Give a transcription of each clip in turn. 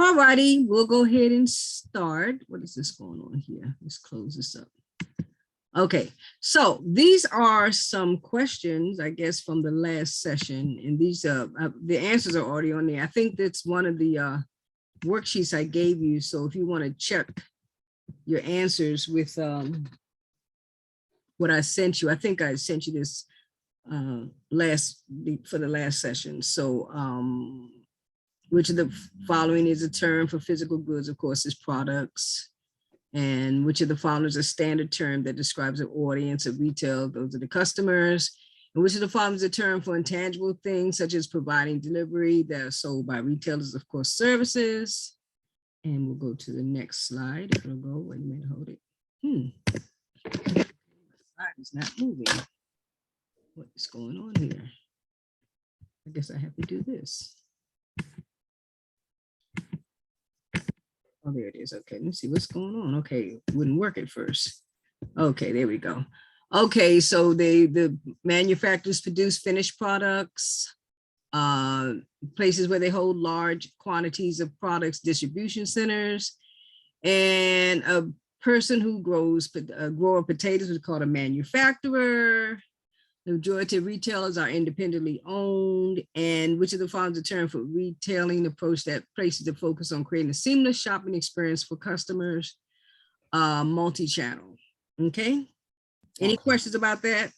All righty, we'll go ahead and start. What is this going on here? Let's close this up. Okay, so these are some questions, I guess, from the last session, and these the answers are already on there. I think that's one of the worksheets I gave you. So if you want to check your answers with what I sent you, I think I sent you this for the last session. So which of the following is a term for physical goods? Of course, is products. And which of the following is a standard term that describes an audience of retail? Those are the customers. And which of the following is a term for intangible things, such as providing delivery that are sold by retailers? Of course, services. And we'll go to the next slide. If it'll go, wait a minute, hold it. The slide is not moving. What is going on here? I guess I have to do this. Oh, there it is. Okay, let's see what's going on. Okay, it wouldn't work at first. Okay, there we go. Okay, so the manufacturers produce finished products, places where they hold large quantities of products, distribution centers, and a person who grows a grower of potatoes is called a manufacturer. The majority of retailers are independently owned, and which of the following is a term for retailing approach that places the focus on creating a seamless shopping experience for customers, multi-channel. Okay. Any questions about that?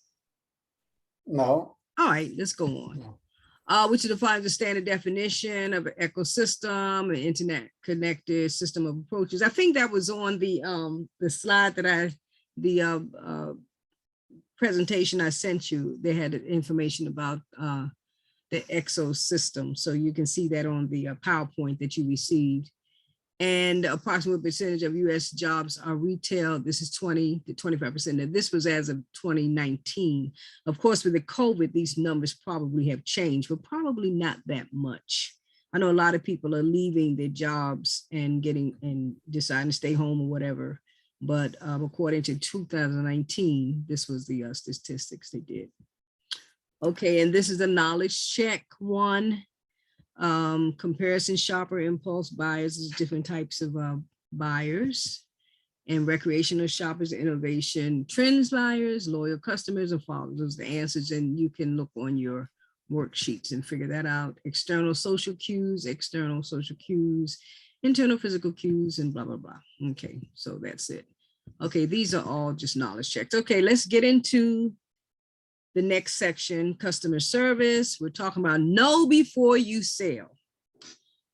No. All right, let's go on. No. Which of the following is a standard definition of an ecosystem, an internet connected system of approaches? I think that was on the slide that presentation I sent you. They had information about the ecosystem, so you can see that on the PowerPoint that you received. And approximate percentage of U.S. jobs are retail. This is 20 to 25%. And this was as of 2019. Of course, with the COVID, these numbers probably have changed, but probably not that much. I know a lot of people are leaving their jobs and deciding to stay home or whatever. But according to 2019, this was the statistics they did. Okay, and this is a knowledge check one. Comparison shopper, impulse buyers, is different types of buyers, and recreational shoppers, innovation trends buyers, loyal customers, and followers. Those are the answers, and you can look on your worksheets and figure that out. External social cues, internal physical cues, and blah, blah, blah. Okay, so that's it. Okay, these are all just knowledge checks. Okay, let's get into the next section, customer service. We're talking about know before you sell.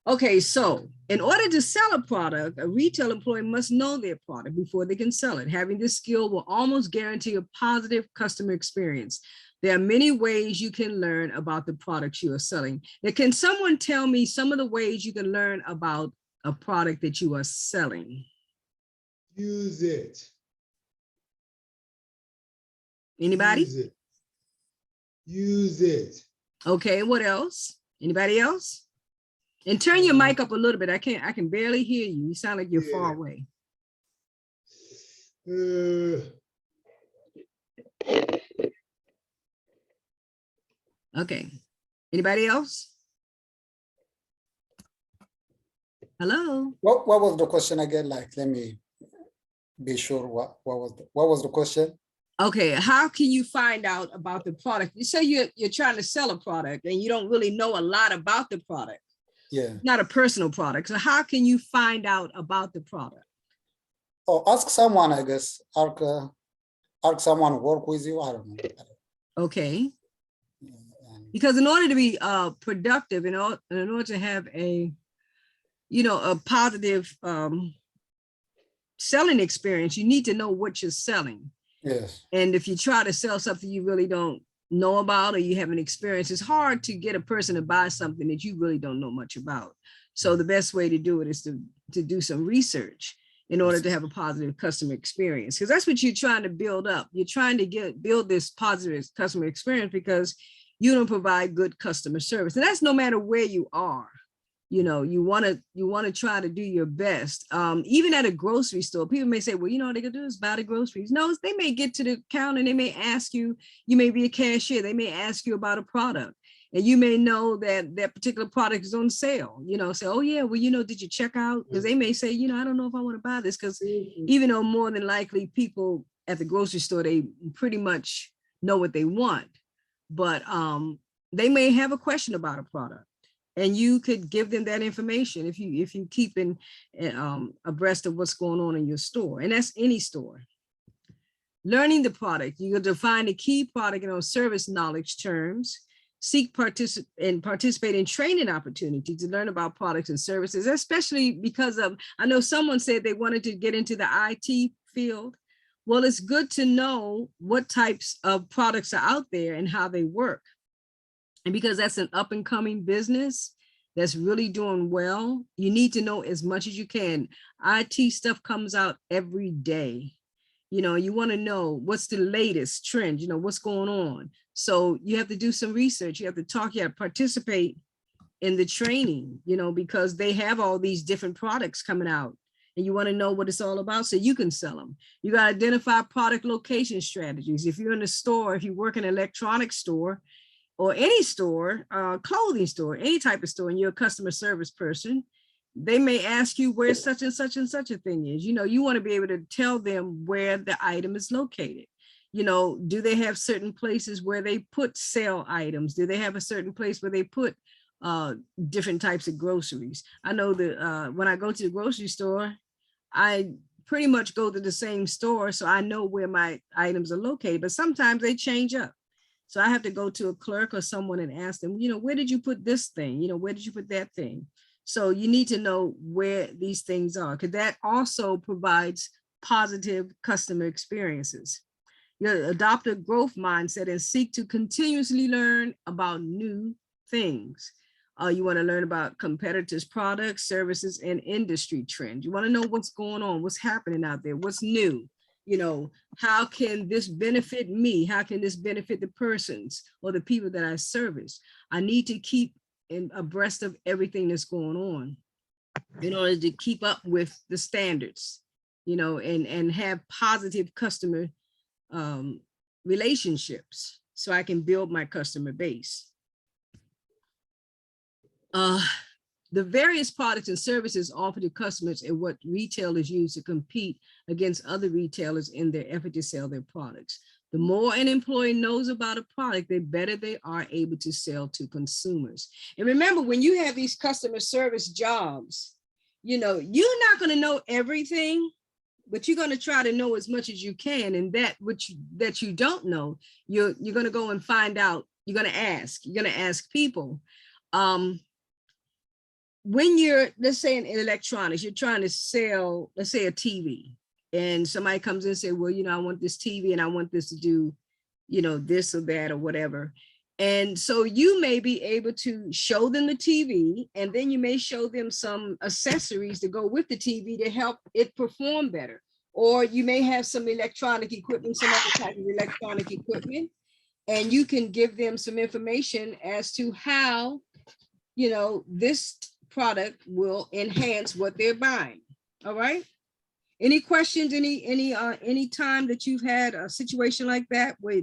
Okay, so in order to sell a product, a retail employee must know their product before they can sell it. Having this skill will almost guarantee a positive customer experience. There are many ways you can learn about the products you are selling. Now, can someone tell me some of the ways you can learn about a product that you are selling? Use it. Anybody? Use it. Use it. Okay, what else? Anybody else? And turn your mic up a little bit. I can barely hear you. You sound like you're far away. Okay. Anybody else? Hello? What was the question again? Like, let me be sure what was the question? Okay, how can you find out about the product? You say you're trying to sell a product and you don't really know a lot about the product. Yeah. Not a personal product. So how can you find out about the product? Oh, ask someone, I guess. Ask someone work with you. I don't know. Okay. Because in order to be productive, in order to have a positive selling experience, you need to know what you're selling. Yes. And if you try to sell something you really don't know about or you haven't experienced, it's hard to get a person to buy something that you really don't know much about. So the best way to do it is to do some research in order to have a positive customer experience, because that's what you're trying to build up. You're trying to build this positive customer experience because you don't provide good customer service. And that's no matter where you are. You want to try to do your best. Even at a grocery store, people may say, well, what they can do is buy the groceries. No, they may get to the counter and they may ask you, you may be a cashier, they may ask you about a product. And you may know that that particular product is on sale, you know, say, oh yeah, well, you know, did you check out? Because they may say, you know, I don't know if I want to buy this, because even though more than likely people at the grocery store, they pretty much know what they want, but they may have a question about a product, and you could give them that information if you keep in abreast of what's going on in your store, and that's any store. Learning the product, you define the key product and service knowledge terms, seek participate in training opportunities to learn about products and services, especially because of, I know someone said they wanted to get into the IT field. Well, it's good to know what types of products are out there and how they work. And because that's an up and coming business that's really doing well, you need to know as much as you can. IT stuff comes out every day. You know, you want to know what's the latest trend, you know, what's going on. So you have to do some research. You have to talk, you have to participate in the training, you know, because they have all these different products coming out, and you want to know what it's all about so you can sell them. You got to identify product location strategies. If you're in a store, if you work in an electronics store or any store, clothing store, any type of store, and you're a customer service person, they may ask you where such and such a thing is. You know, you want to be able to tell them where the item is located. You know, do they have certain places where they put sale items? Do they have a certain place where they put different types of groceries? I know that when I go to the grocery store, I pretty much go to the same store, so I know where my items are located, but sometimes they change up. So I have to go to a clerk or someone and ask them, you know, where did you put this thing? You know, where did you put that thing? So you need to know where these things are, because that also provides positive customer experiences. You adopt a growth mindset and seek to continuously learn about new things. You want to learn about competitors' products, services, and industry trends. You want to know what's going on, what's happening out there, what's new. You know, how can this benefit me? How can this benefit the persons or the people that I service? I need to keep abreast of everything that's going on in order to keep up with the standards, you know, and have positive customer relationships so I can build my customer base. The various products and services offered to customers and what retailers use to compete against other retailers in their effort to sell their products. The more an employee knows about a product, the better they are able to sell to consumers. And remember, when you have these customer service jobs, you know, you're not going to know everything, but you're going to try to know as much as you can. And that you don't know, you're going to go and find out. You're going to ask people. When you're, let's say in electronics, you're trying to sell, let's say a TV, and somebody comes in and say, well, you know, I want this TV and I want this to do, you know, this or that or whatever. And so you may be able to show them the TV, and then you may show them some accessories to go with the TV to help it perform better. Or you may have some electronic equipment, some other type of electronic equipment, and you can give them some information as to how, you know, this product will enhance what they're buying. All right. Any questions, any time that you've had a situation like that where,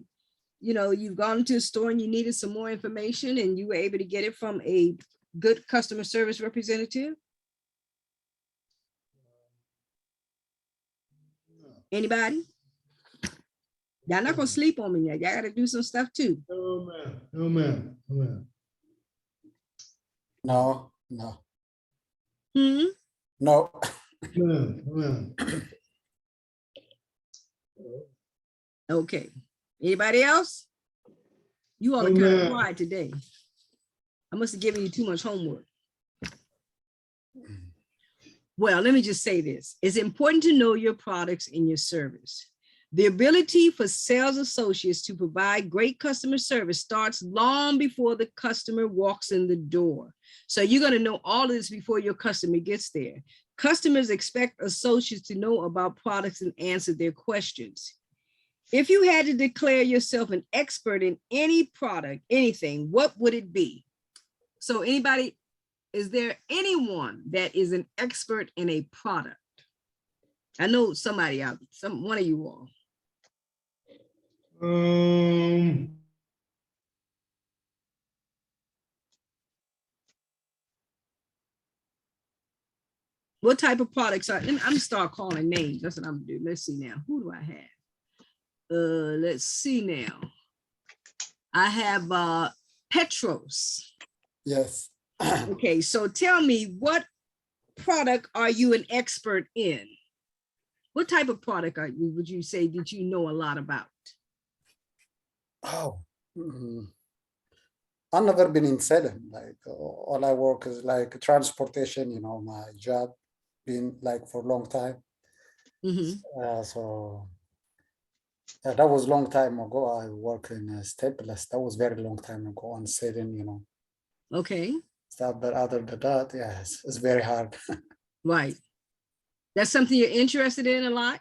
you know, you've gone to a store and you needed some more information and you were able to get it from a good customer service representative? Anybody? Y'all not gonna sleep on me yet. Y'all gotta do some stuff too. No, ma'am. No, ma'am. No, ma'am. No, no, Hmm? no. Ma'am. No, ma'am. Okay. Anybody else? You all are No, kind of ma'am. quiet today. I must have given you too much homework. Well, let me just say this. It's important to know your products and your service. The ability for sales associates to provide great customer service starts long before the customer walks in the door. So you're going to know all of this before your customer gets there. Customers expect associates to know about products and answer their questions. If you had to declare yourself an expert in any product, anything, what would it be? So anybody, is there anyone that is an expert in a product? I know somebody out, one of you all. What type of products are, I'm gonna start calling names. That's what I'm gonna do. Let's see now. Who do I have? Let's see now. I have Petros. Yes. Okay, so tell me, what product are you an expert in? What type of product are you, would you say, that you know a lot about? Oh, I've never been in selling. Like all I work is like transportation. You know, my job been like for a long time. Mhm. So that was long time ago. I work in Staples. That was very long time ago on selling. You know, Okay, stuff. But other than that, yes, it's very hard. right. That's something you're interested in a lot?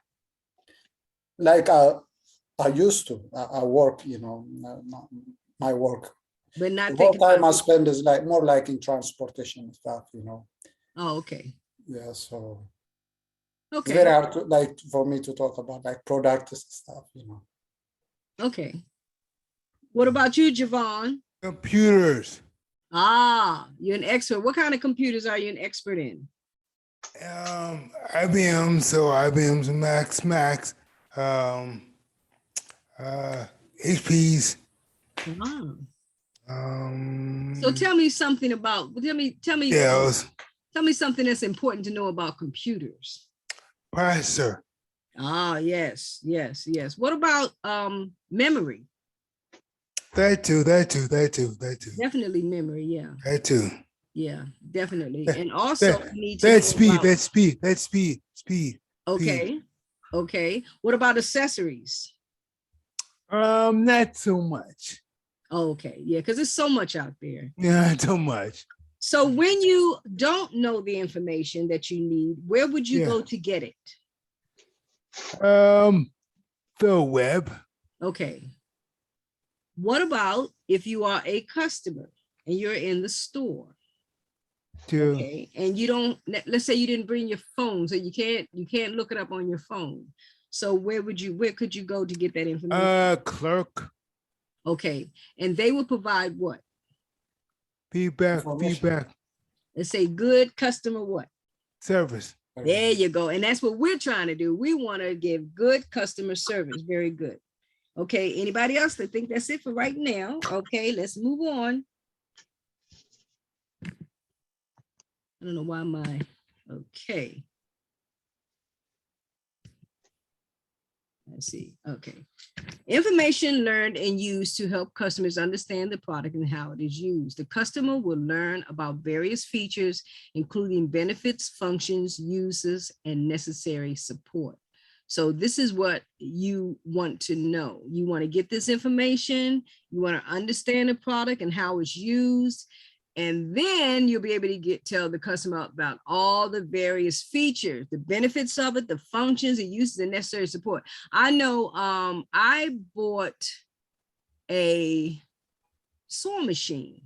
Like I used to. I work. You know, my work. But The not whole thinking time about I it. spend is like more like in transportation stuff. You know. Oh, okay. Yeah. So it's Okay. very hard to like for me to talk about like products and stuff. You know. Okay. What about you, Javon? Computers. You're an expert. What kind of computers are you an expert in? IBM, so IBM's Macs, HPs. Wow. Um, So tell me something about, Dells, tell me something that's important to know about computers. processor. Yes, yes, yes. What about memory? That too. Definitely memory, yeah. That too. Yeah, definitely. That, And also that, you need to know about, speed. okay, okay. What about accessories? Not so much. Okay, yeah, because there's so much out there. Yeah, not so much. So when you don't know the information that you need, where would you Yeah. go to get it? The web. Okay. What about if you are a customer and you're in the store? Too. Okay, and you don't, let's say you didn't bring your phone, so you can't look it up on your phone. So where could you go to get that information? Clerk. Okay, and they will provide what? Feedback. Let's say good customer what? Service. There you go. And that's what we're trying to do. We want to give good customer service. Very good. Okay, anybody else? I think that's it for right now. Okay, let's move on. I don't know why okay. Let's see, okay. Information learned and used to help customers understand the product and how it is used. The customer will learn about various features, including benefits, functions, uses, and necessary support. So this is what you want to know. You want to get this information, you want to understand the product and how it's used, and then you'll be able to tell the customer about all the various features, the benefits of it, the functions, the uses, and necessary support. I know I bought a sewing machine,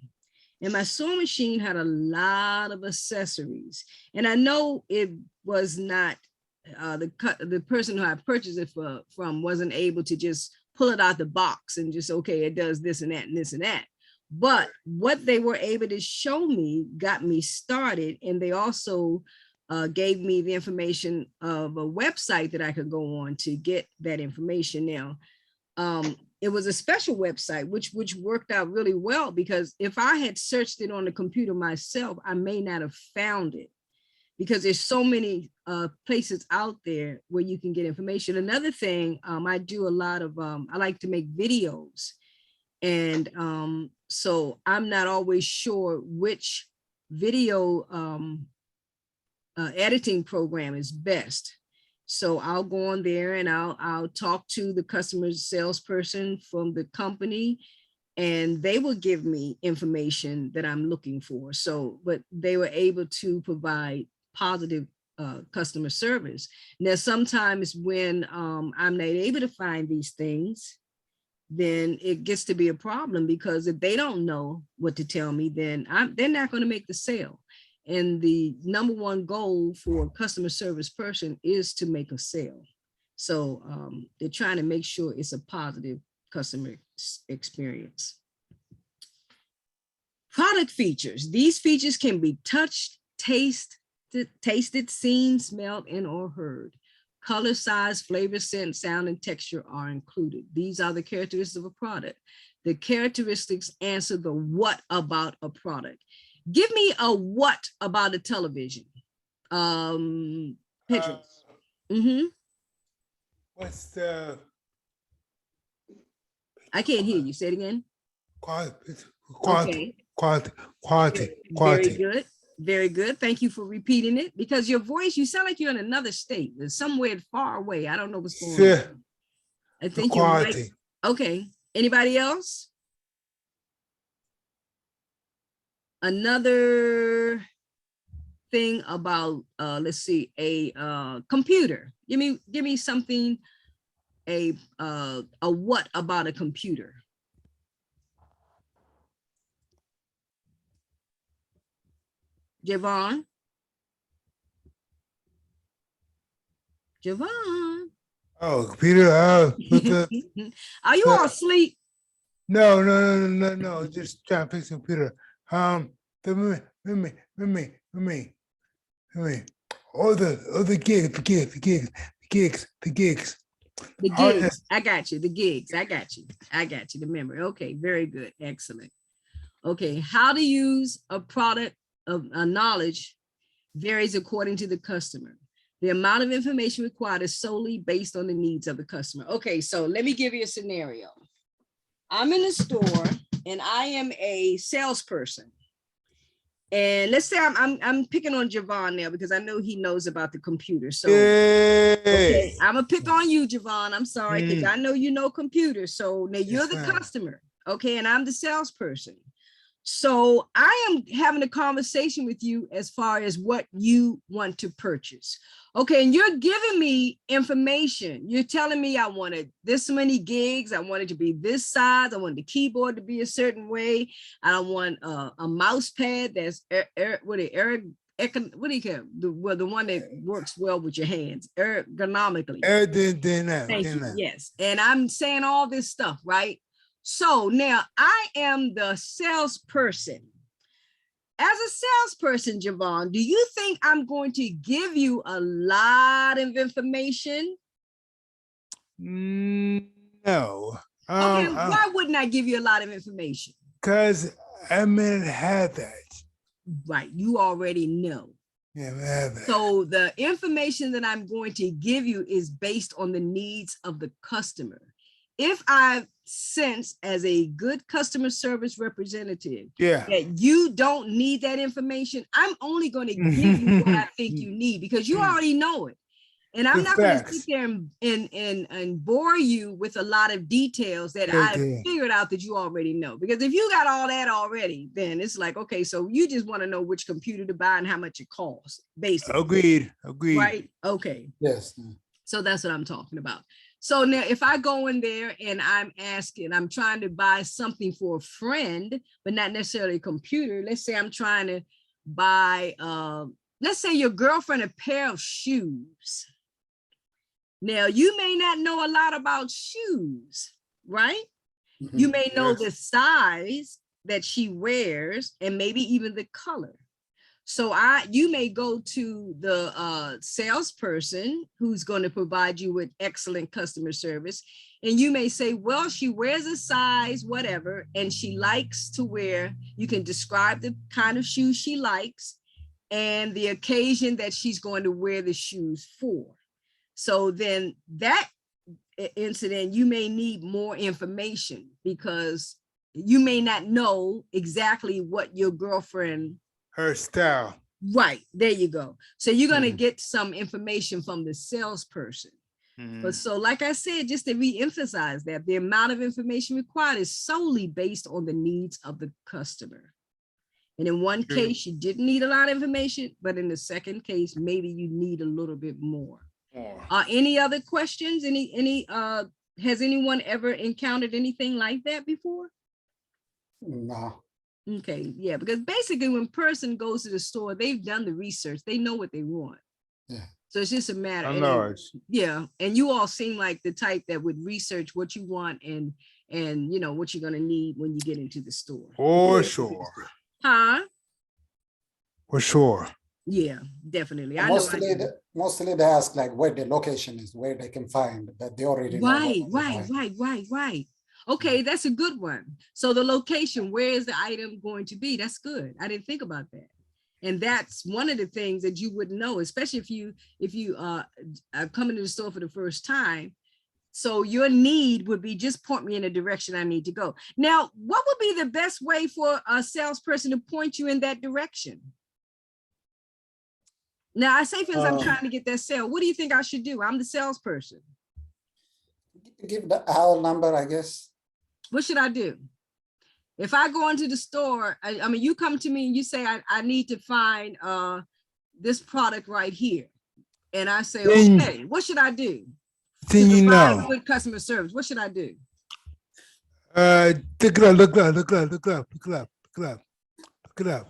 and my sewing machine had a lot of accessories. And I know it was not, the person who I purchased it from wasn't able to just pull it out the box and just, okay, it does this and that and this and that. But what they were able to show me got me started. And they also gave me the information of a website that I could go on to get that information. Now, it was a special website, which worked out really well, because if I had searched it on the computer myself, I may not have found it, because there's so many places out there where you can get information. Another thing, I do a lot of, I like to make videos. And so I'm not always sure which video editing program is best. So I'll go on there and I'll talk to the customer salesperson from the company, and they will give me information that I'm looking for. So, but they were able to provide positive customer service. Now, sometimes when I'm not able to find these things, then it gets to be a problem, because if they don't know what to tell me, then they're not going to make the sale. And the number one goal for a customer service person is to make a sale. So they're trying to make sure it's a positive customer experience. Product features. These features can be touched, taste, tasted, seen, smelled, and or heard. Color, size, flavor, scent, sound, and texture are included. These are the characteristics of a product. The characteristics answer the what about a product. Give me a what about a television. Pedro. What's the I can't hear you. Say it again. quality? Okay. Very good. Very good. Thank you for repeating it, because your voice, you sound like you're in another state. There's somewhere far away. I don't know what's going Yeah, on. I think you're right. quality. Okay. Anybody else? Another thing about let's see, a computer. Give me something, a what about a computer? Javon? Javon? Oh, computer. Look up. Are you all asleep? No. Just trying to fix the computer. The me. All the gigs. The Oh, gigs. yes. I got you. The gigs. I got you. The memory. Okay, very good. Excellent. Okay, how to use a product of knowledge varies according to the customer. The amount of information required is solely based on the needs of the customer. Okay, so let me give you a scenario. I'm in a store and I am a salesperson. And let's say I'm picking on Javon now because I know he knows about the computer. So okay, I'm gonna pick on you, Javon. I'm sorry, because I know you know computers. So now you're Yes, the ma'am. customer, okay, and I'm the salesperson. So I am having a conversation with you as far as what you want to purchase. Okay, and you're giving me information. You're telling me I wanted this many gigs. I want it to be this size. I want the keyboard to be a certain way. I want a mouse pad that's the one that works well with your hands, ergonomically. Thank you. Yes. And I'm saying all this stuff, right? So now I am the salesperson. As a salesperson, Javon, do you think I'm going to give you a lot of information? No. Okay, why wouldn't I give you a lot of information? Because I mean have that. Right, you already know. Yeah, I have that. So the information that I'm going to give you is based on the needs of the customer. If I sense as a good customer service representative that you don't need that information, I'm only going to give you what I think you need because you already know it. And I'm not going to sit there and bore you with a lot of details that I figured out that you already know. Because if you got all that already, then it's like, okay, so you just want to know which computer to buy and how much it costs, basically. Agreed. Right? Okay. Yes. So that's what I'm talking about. So now if I go in there and I'm trying to buy something for a friend, but not necessarily a computer. Let's say I'm trying to buy, let's say your girlfriend a pair of shoes. Now you may not know a lot about shoes, right? Mhm. You may know the size that she wears and maybe even the color. So you may go to the salesperson who's going to provide you with excellent customer service. And you may say, well, she wears a size, whatever, and she likes to wear, you can describe the kind of shoes she likes and the occasion that she's going to wear the shoes for. So then that incident, you may need more information because you may not know exactly what your girlfriend Her style. Right, there you go. So you're going to get some information from the salesperson. But so like I said, just to re-emphasize that the amount of information required is solely based on the needs of the customer. And in one case, you didn't need a lot of information, but in the second case, maybe you need a little bit more. Any other questions? Has anyone ever encountered anything like that before? No. Okay, yeah, because basically when a person goes to the store, they've done the research, they know what they want. Yeah. So it's just a matter. Yeah. And you all seem like the type that would research what you want and you know what you're gonna need when you get into the store. For sure. Huh? For sure. Yeah, definitely. I know. Mostly they ask like where the location is, where they can find, but they already know. Right. Okay, that's a good one. So the location, where is the item going to be? That's good. I didn't think about that. And that's one of the things that you wouldn't know, especially if you are coming to the store for the first time. So your need would be just point me in the direction I need to go. Now, what would be the best way for a salesperson to point you in that direction? Now, I say, for instance, I'm trying to get that sale. What do you think I should do? I'm the salesperson. Give the owl number, I guess. What should I do? If I go into the store, I mean, you come to me and you say, I need to find this product right here. And I say, Then- okay, what should I do? Then To you provide know. good customer service. What should I do? Look it up.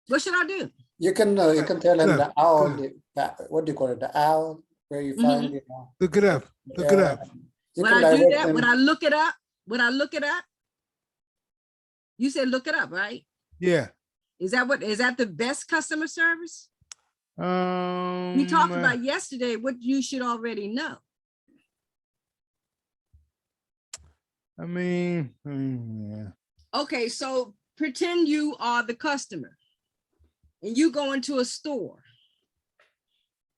What should I do? You can tell him Good, the owl, good. what do you call it? The owl, where you Mhm. find, you know. Look it up. Look it up. You Would can I do direct that? him. Would I look it up? Would I look it up? You said look it up, right? Yeah. Is that the best customer service? We talked about yesterday what you should already know. I mean, yeah. Okay, so pretend you are the customer and you go into a store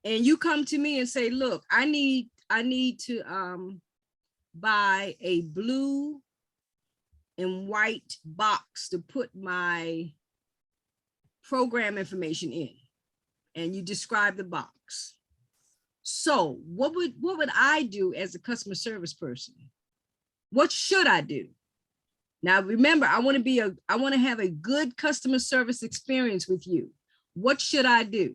and you come to me and say, look, I need to buy a blue and white box to put my program information in, and you describe the box. So what would I do as a customer service person? What should I do? Now, remember, I want to have a good customer service experience with you. What should I do?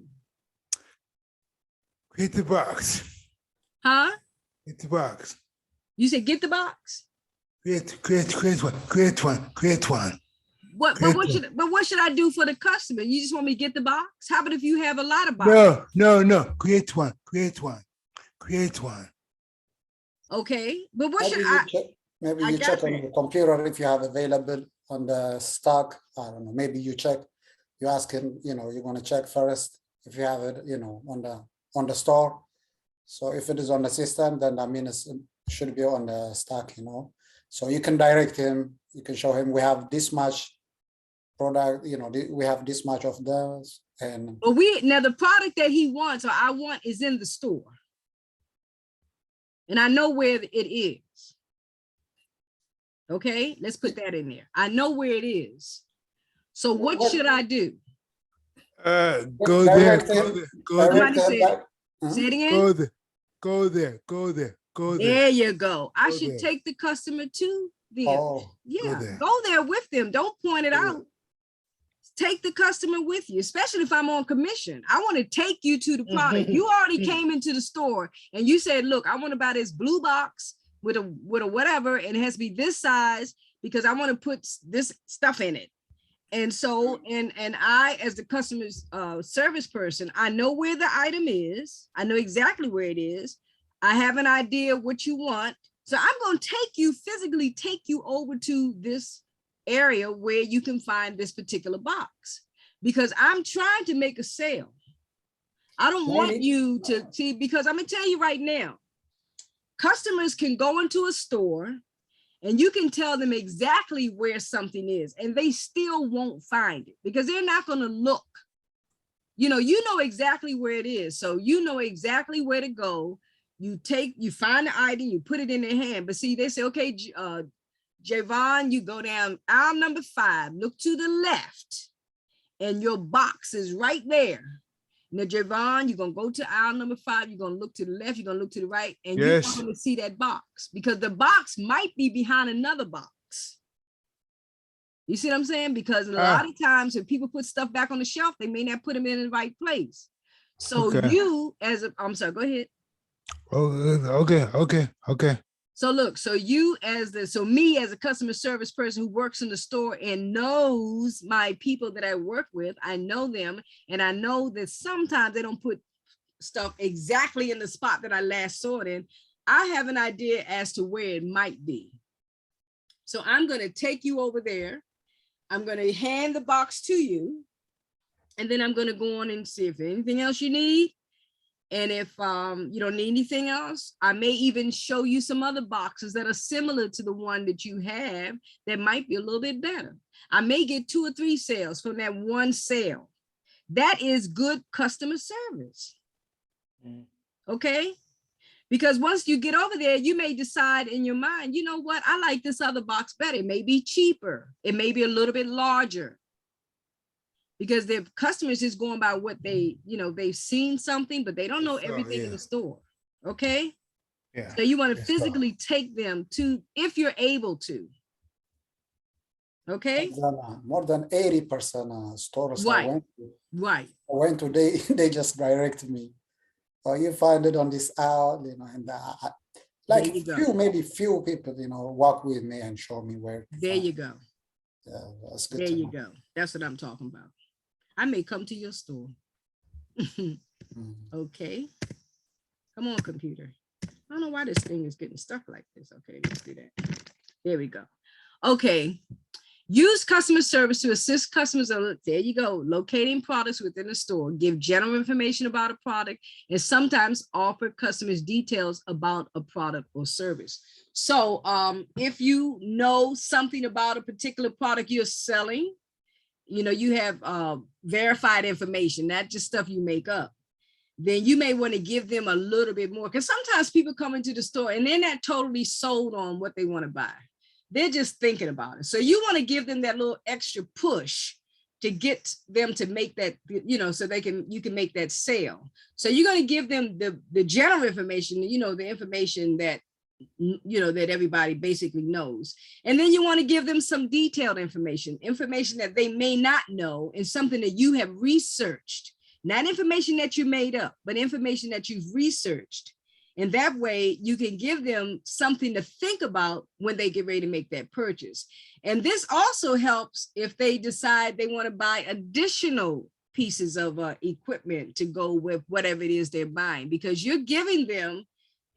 Create the box. Huh? Create the box. You said get the box. Create one. What should I do for the customer? You just want me to get the box? How about if you have a lot of boxes? No. Create one. Okay, but what Maybe should you I? check, maybe I you got check on that. the computer if you have available on the stock. I don't know, maybe you check, you ask him, you know, you're gonna check first if you have it, you know, on the store. So if it is on the system, then that means it should be on the stock, you know. So you can direct him, you can show him we have this much product, you know, we have this much of those, and Well, now the product that he wants or I want is in the store. And I know where it is. Okay, let's put that in there. I know where it is. So what should I do? Go there. direct him, Go there. Somebody direct him said- back. Huh? Say it again. Go there. There you go. I Go should there. take the customer to them. Oh, Yeah, there. go there with them. Don't point it Yeah. out. Take the customer with you, especially if I'm on commission. I want to take you to the product. You already came into the store and you said, look, I want to buy this blue box with a whatever, and it has to be this size because I want to put this stuff in it. And so, and I, as the customer service person, I know where the item is. I know exactly where it is. I have an idea what you want. So I'm going to physically take you over to this area where you can find this particular box because I'm trying to make a sale. I don't want you to see, because I'm going to tell you right now, customers can go into a store and you can tell them exactly where something is and they still won't find it because they're not going to look. You know exactly where it is. So you know exactly where to go. You find the item, you put it in their hand. But see, they say, okay, Javon, you go down aisle number 5, look to the left, and your box is right there. Now, Javon, you're going to go to aisle number 5, you're going to look to the left, you're going to look to the right, and you're Yes. going to see that box because the box might be behind another box. You see what I'm saying? Because a lot of times when people put stuff back on the shelf, they may not put them in the right place. So Okay. you, I'm sorry, go ahead. Okay. So look, me as a customer service person who works in the store and knows my people that I work with, I know them, and I know that sometimes they don't put stuff exactly in the spot that I last saw it in. I have an idea as to where it might be. So I'm going to take you over there. I'm going to hand the box to you. And then I'm going to go on and see if there's anything else you need. And if you don't need anything else, I may even show you some other boxes that are similar to the one that you have that might be a little bit better. I may get 2 or 3 sales from that one sale. That is good customer service. Okay? Because once you get over there, you may decide in your mind, you know what, I like this other box better. It may be cheaper. It may be a little bit larger. Because the customers is going by what they, they've seen something, but they don't know everything in yeah. the store. Okay. Yeah. So you want to Yes, physically take them to, if you're able to. Okay. More than 80% stores Right. Right. I went to, they just direct me. Or you find it on this app, and like There you go. maybe few people, walk with me and show me where. to There find you it. go. Yeah, that's good. There to you know. go. That's what I'm talking about. I may come to your store. Mm. Okay. Come on, computer. I don't know why this thing is getting stuck like this. Okay, let's do that. There we go. Okay. Use customer service to assist customers. There you go. Locating products within the store. Give general information about a product and sometimes offer customers details about a product or service. So if you know something about a particular product you're selling, you have verified information, not just stuff you make up, then you may want to give them a little bit more. Because sometimes people come into the store and they're not totally sold on what they want to buy. They're just thinking about it. So you want to give them that little extra push to get them to make that, so you can make that sale. So you're going to give them the general information, the information that, that everybody basically knows. And then you want to give them some detailed information that they may not know, and something that you have researched, not information that you made up, but information that you've researched. And that way you can give them something to think about when they get ready to make that purchase. And this also helps if they decide they want to buy additional pieces of equipment to go with whatever it is they're buying, because you're giving them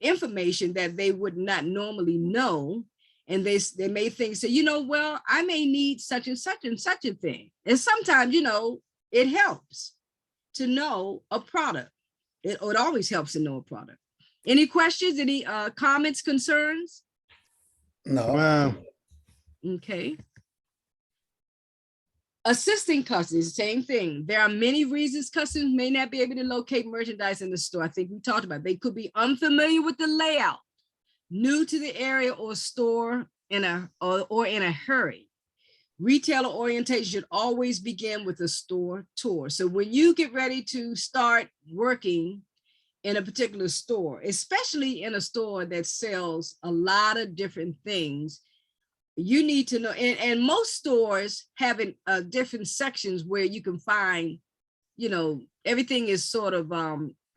information that they would not normally know. And they may think, so, well, I may need such and such and such a thing. And sometimes, it helps to know a product. It always helps to know a product. Any questions, any comments, concerns? No. Wow. Okay. Assisting customers, same thing. There are many reasons customers may not be able to locate merchandise in the store. I think we talked about it. They could be unfamiliar with the layout, new to the area or store or in a hurry. Retailer orientation should always begin with a store tour. So when you get ready to start working in a particular store, especially in a store that sells a lot of different things, you need to know, and most stores have different sections where you can find, everything is sort of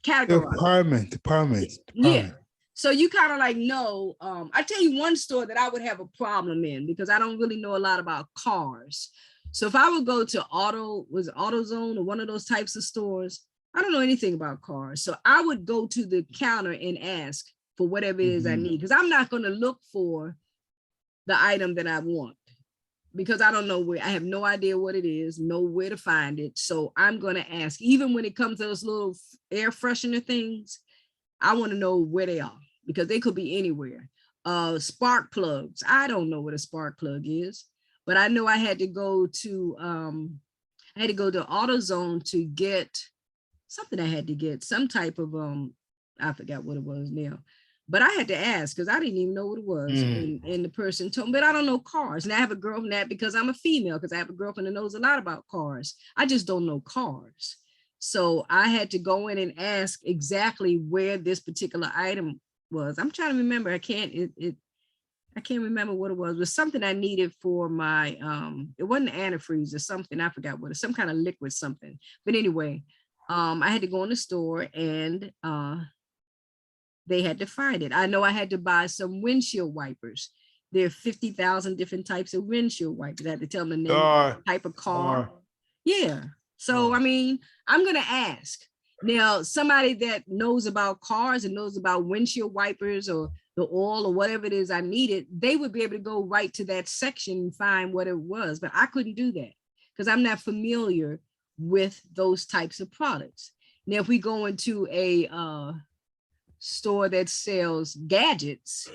categorized. Department. Yeah. So you kind of like know, I tell you one store that I would have a problem in because I don't really know a lot about cars. So if I would go to AutoZone or one of those types of stores, I don't know anything about cars. So I would go to the counter and ask for whatever it is I need, because I'm not going to look for the item that I want because I don't know where, I have no idea what it is, know where to find it. So I'm going to ask, even when it comes to those little air freshener things, I want to know where they are because they could be anywhere. Spark plugs. I don't know what a spark plug is, but I know I had to go to AutoZone to get something. I had to get some type of I forgot what it was now, but I had to ask because I didn't even know what it was. And the person told me, but I don't know cars. And I have a girlfriend that because I'm a female, because I have a girlfriend that knows a lot about cars. I just don't know cars. So I had to go in and ask exactly where this particular item was. I'm trying to remember. I can't remember what it was. It was something I needed for my, it wasn't antifreeze or something. I forgot what it's, some kind of liquid something. But anyway, I had to go in the store and they had to find it. I know I had to buy some windshield wipers. There are 50,000 different types of windshield wipers. I had to tell them the name of the type of car. Yeah. So, I mean, I'm going to ask. Now, somebody that knows about cars and knows about windshield wipers or the oil or whatever it is I needed, they would be able to go right to that section and find what it was. But I couldn't do that because I'm not familiar with those types of products. Now, if we go into a store that sells gadgets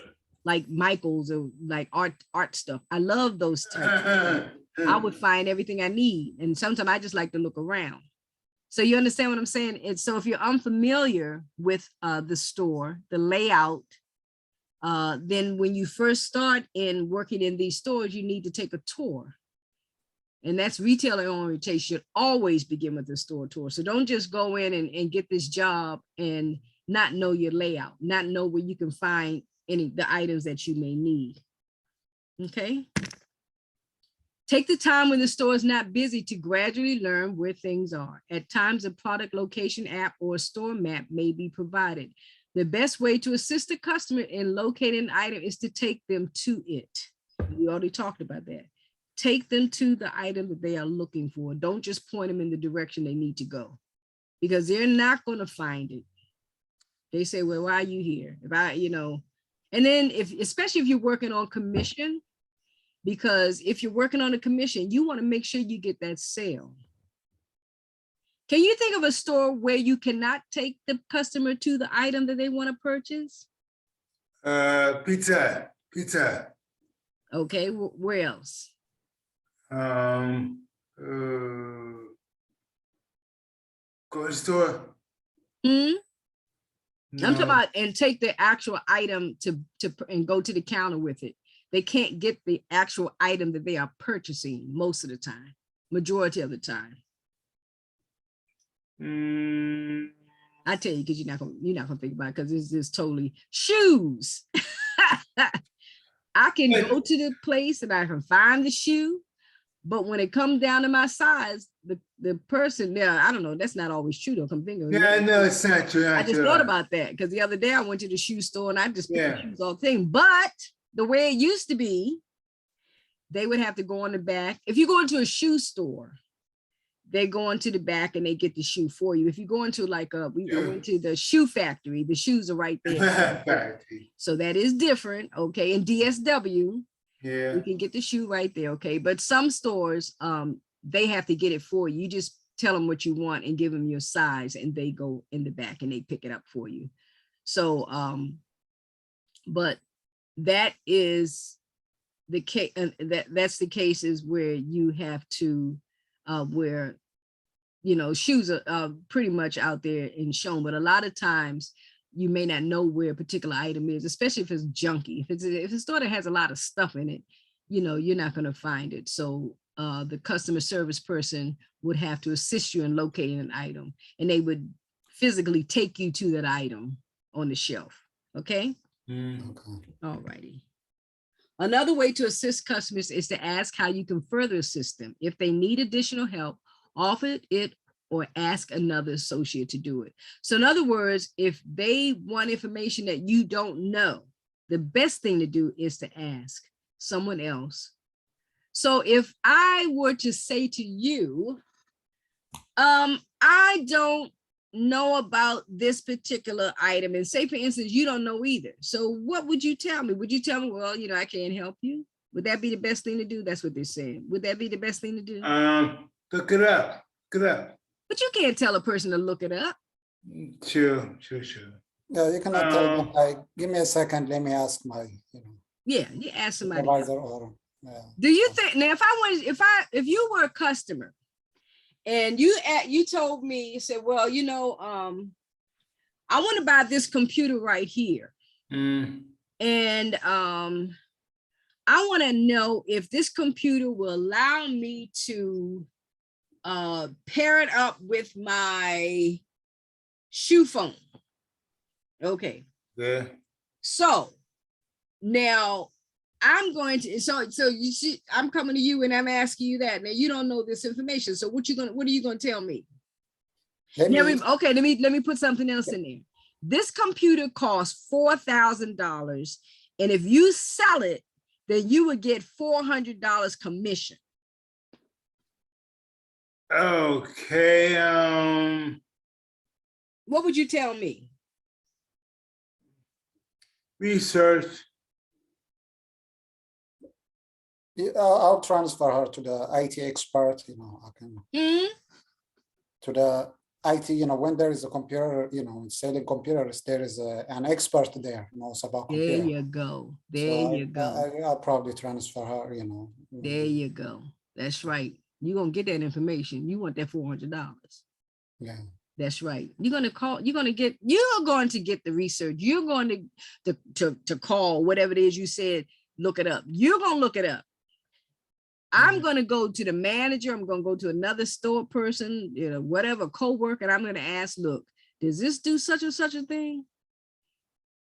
like Michael's or like art stuff, I love those types of stuff. I would find everything I need. And sometimes I just like to look around. So you understand what I'm saying? It's so if you're unfamiliar with the store, the layout, then when you first start in working in these stores, you need to take a tour. And that's retailer orientation should always begin with the store tour. So don't just go in and get this job and not know your layout, not know where you can find the items that you may need. Okay. Take the time when the store is not busy to gradually learn where things are. At times, a product location app or a store map may be provided. The best way to assist the customer in locating an item is to take them to it. We already talked about that. Take them to the item that they are looking for. Don't just point them in the direction they need to go, because they're not going to find it. They say, well, why are you here? If I, and then especially if you're working on commission, because if you're working on a commission, you want to make sure you get that sale. Can you think of a store where you cannot take the customer to the item that they want to purchase? Pizza. Okay, where else? Grocery store. I'm talking about, and take the actual item to and go to the counter with it. They can't get the actual item that they are purchasing most of the time, majority of the time. I tell you, because you're not gonna think about it, because it's just totally shoes. I can go to the place and I can find the shoe, but when it comes down to my size, the person there, I don't know, that's not always true though. Come think of it. Yeah, no, it's not true. I just thought about that because the other day I went to the shoe store and I just picked shoes all the thing. But the way it used to be, they would have to go on the back. If you go into a shoe store, they go into the back and they get the shoe for you. If you go into like we go into the shoe factory, the shoes are right there. So that is different. Okay. In DSW, you can get the shoe right there. Okay. But some stores, they have to get it for you. You just tell them what you want and give them your size, and they go in the back and they pick it up for you. So, but that is the case, and that's the cases where you have to, where, shoes are pretty much out there and shown, but a lot of times you may not know where a particular item is, especially if it's junky. If it's a store that has a lot of stuff in it, you're not going to find it. So the customer service person would have to assist you in locating an item, and they would physically take you to that item on the shelf. Okay. All righty. Another way to assist customers is to ask how you can further assist them. If they need additional help, offer it or ask another associate to do it. So in other words, if they want information that you don't know, the best thing to do is to ask someone else. So if I were to say to you, I don't know about this particular item, and say for instance you don't know either, so what would you tell me? Would you tell me, well, I can't help you? Would that be the best thing to do? That's what they're saying. Would that be the best thing to do? Look it up. But you can't tell a person to look it up. Sure. Yeah, you cannot tell them, like, give me a second, let me ask my, Yeah, you ask somebody. supervisor or, Do you think, now if you were a customer and you told me, you said, well, I want to buy this computer right here. And I want to know if this computer will allow me to pair it up with my shoe phone. Okay. Yeah. So now I'm going to, so you see, I'm coming to you and I'm asking you that. Now you don't know this information. So what are you going to tell me? Let me put something else in there. This computer costs $4,000. And if you sell it, then you would get $400 commission. Okay. What would you tell me? Research. I'll transfer her to the IT expert, I can. to the IT, when there is a computer, selling computers, there is an expert there, knows about There computer. you go. There So you go. I'll probably transfer her, There you go. That's right. You're gonna get that information. You want that $400. Yeah. That's right. You're going to get the research. You're going to call whatever it is you said, look it up. You're going to look it up. I'm going to go to the manager. I'm going to go to another store person, whatever coworker, and I'm going to ask, look, does this do such and such a thing?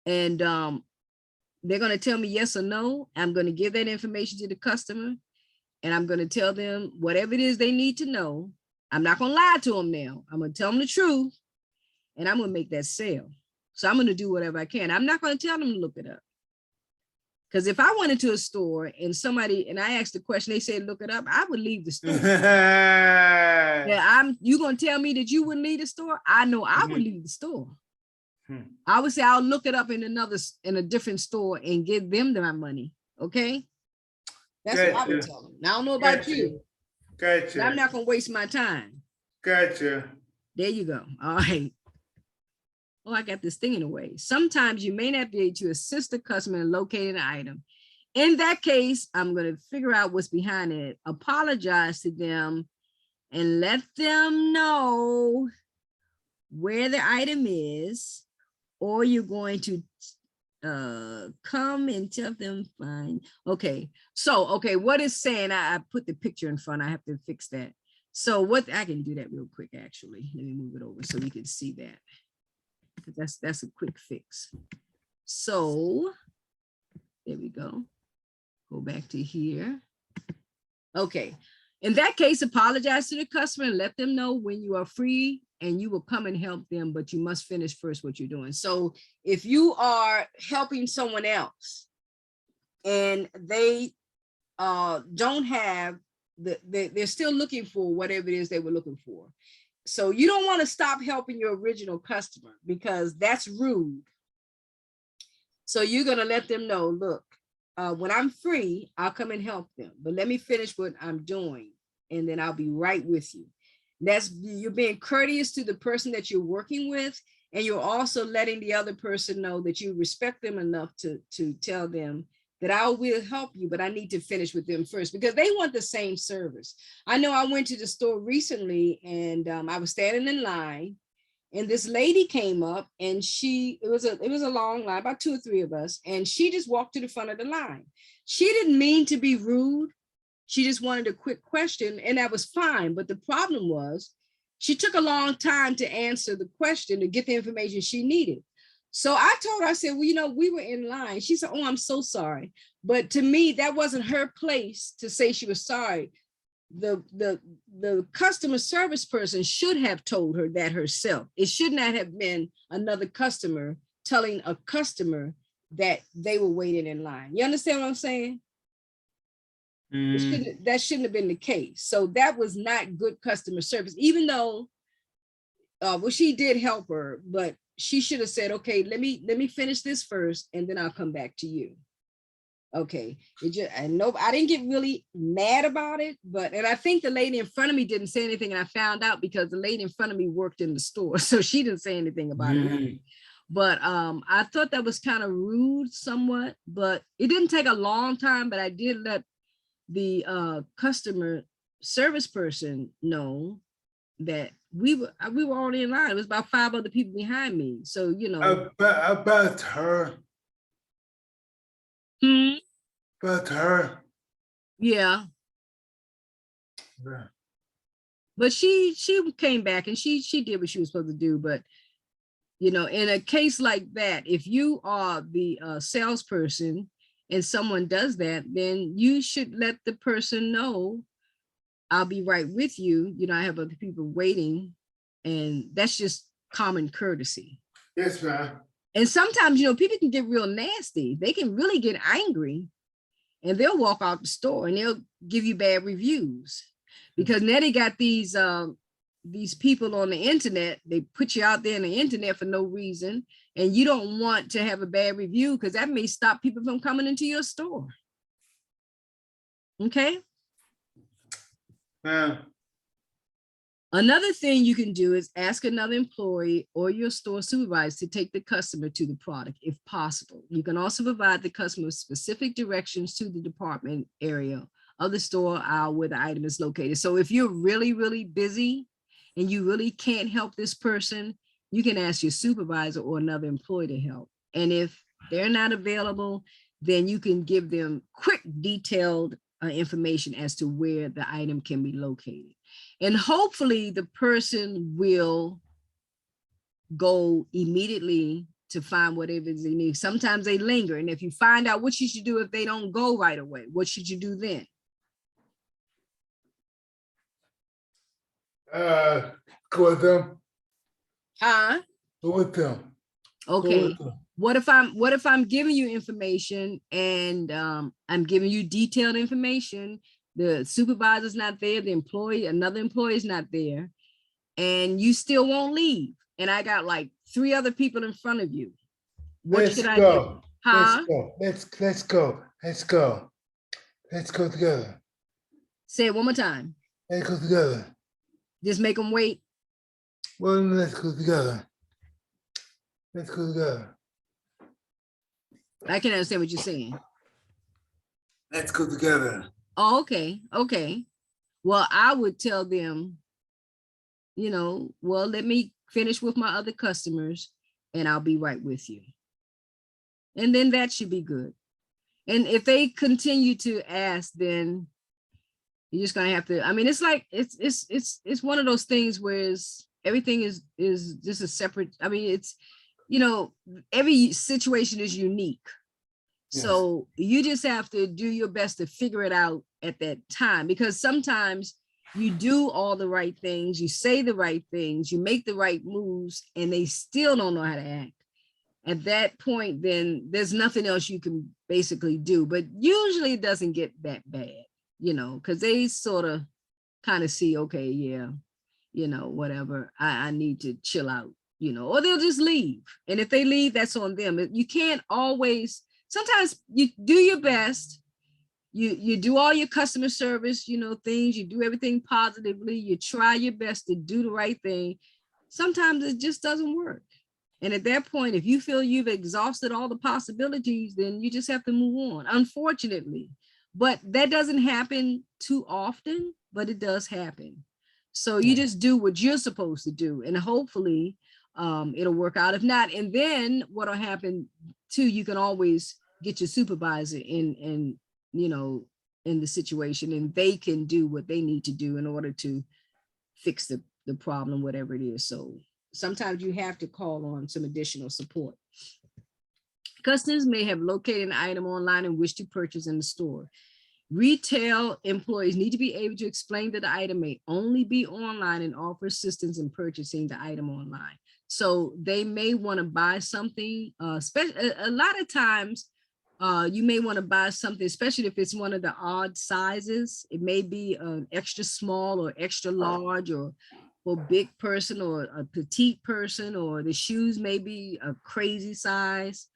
And they're going to tell me yes or no. I'm going to give that information to the customer, and I'm going to tell them whatever it is they need to know. I'm not going to lie to them now. I'm going to tell them the truth, and I'm going to make that sale. So I'm going to do whatever I can. I'm not going to tell them to look it up. Because if I went into a store and I asked the question, they said, look it up, I would leave the store. Yeah, you going to tell me that you wouldn't leave the store? I know I would leave the store. I would say, I'll look it up in a different store and give them my money. Okay. That's what I would tell them. Now, I don't know about you. Gotcha. I'm not going to waste my time. Gotcha. There you go. All right. Oh, I got this thing in the way. Sometimes you may not be able to assist the customer in locating an item. In that case, I'm going to figure out what's behind it, apologize to them, and let them know where the item is, or you're going to come and tell them fine. Okay. So, what it's saying, I put the picture in front. I have to fix that. So what I can do that real quick, actually. Let me move it over so you can see that. That's a quick fix. So there we go. Go back to here. Okay. In that case, apologize to the customer and let them know when you are free and you will come and help them, but you must finish first what you're doing. So if you are helping someone else and they don't have they're still looking for whatever it is they were looking for. So you don't want to stop helping your original customer because that's rude. So you're going to let them know, look, when I'm free, I'll come and help them, but let me finish what I'm doing and then I'll be right with you. You're being courteous to the person that you're working with, and you're also letting the other person know that you respect them enough to tell them that I will help you, but I need to finish with them first because they want the same service. I know I went to the store recently and I was standing in line and this lady came up and it was a long line, about 2 or 3 of us. And she just walked to the front of the line. She didn't mean to be rude. She just wanted a quick question and that was fine. But the problem was she took a long time to answer the question to get the information she needed. So I told her, I said, well, we were in line. She said, oh, I'm so sorry. But to me, that wasn't her place to say she was sorry. The customer service person should have told her that herself. It should not have been another customer telling a customer that they were waiting in line. You understand what I'm saying? That shouldn't have been the case. So that was not good customer service, even though, well, she did help her, but she should have said, okay, let me finish this first and then I'll come back to you. Okay. I didn't get really mad about it, and I think the lady in front of me didn't say anything, and I found out because the lady in front of me worked in the store, so she didn't say anything about it. But I thought that was kind of rude somewhat, but it didn't take a long time, but I did let the customer service person know that we were already in line. It was about 5 other people behind me. So, About her. About her. Yeah. But she came back and she did what she was supposed to do. But, in a case like that, if you are the salesperson and someone does that, then you should let the person know, I'll be right with you. I have other people waiting, and that's just common courtesy. Yes, ma'am. And sometimes, people can get real nasty. They can really get angry and they'll walk out the store and they'll give you bad reviews because now they got these people on the internet. They put you out there on the internet for no reason. And you don't want to have a bad review because that may stop people from coming into your store. Okay. Another thing you can do is ask another employee or your store supervisor to take the customer to the product if possible. You can also provide the customer specific directions to the department area of the store aisle where the item is located. So if you're really, really busy and you really can't help this person, you can ask your supervisor or another employee to help. And if they're not available, then you can give them quick, detailed information as to where the item can be located. And hopefully the person will go immediately to find whatever they need. Sometimes they linger. And if you find out what you should do if they don't go right away, what should you do then? Go with them. Huh? Go with them. Go Okay. with them. What if I'm giving you information and I'm giving you detailed information, the supervisor's not there, another employee is not there, and you still won't leave, and I got like 3 other people in front of you. What Let's should I do? go. Huh? Let's go. Let's go. Let's go. Let's go together. Say it one more time. Let's go together. Just make them wait. Well, let's go together. Let's go together. I can understand what you're saying. Let's go together. Oh, okay. Okay. Well, I would tell them, well, let me finish with my other customers and I'll be right with you. And then that should be good. And if they continue to ask, then you're just gonna have to, I mean, it's like, it's one of those things where everything is just a separate, I mean, it's, every situation is unique. Yes. So you just have to do your best to figure it out at that time, because sometimes you do all the right things, you say the right things, you make the right moves, and they still don't know how to act. At that point, then there's nothing else you can basically do. But usually it doesn't get that bad, because they sort of kind of see, okay, yeah, whatever, I need to chill out, or they'll just leave. And if they leave, that's on them. You can't always, sometimes you do your best. You do all your customer service, things, you do everything positively, you try your best to do the right thing. Sometimes it just doesn't work. And at that point, if you feel you've exhausted all the possibilities, then you just have to move on, unfortunately. But that doesn't happen too often, but it does happen. So you just do what you're supposed to do, and hopefully it'll work out. If not, and then what'll happen too, you can always get your supervisor in the situation, and they can do what they need to do in order to fix the problem, whatever it is. So sometimes you have to call on some additional support. Customers may have located an item online and wish to purchase in the store. Retail employees need to be able to explain that the item may only be online and offer assistance in purchasing the item online. So they may want to buy something, a lot of times, you may want to buy something, especially if it's one of the odd sizes. It may be an extra small or extra large, or for big person or a petite person, or the shoes may be a crazy size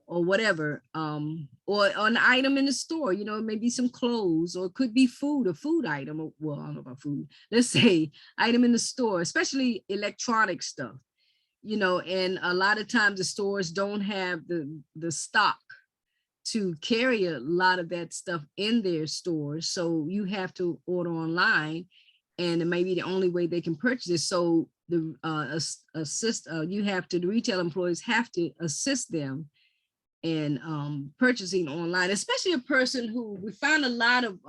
or whatever, or an item in the store, maybe some clothes, or it could be food, a food item. Well, I don't know about food. Let's say item in the store, especially electronic stuff, and a lot of times the stores don't have the stock to carry a lot of that stuff in their stores. So you have to order online, and it may be the only way they can purchase it. So the the retail employees have to assist them in purchasing online, especially a person who, we found a lot of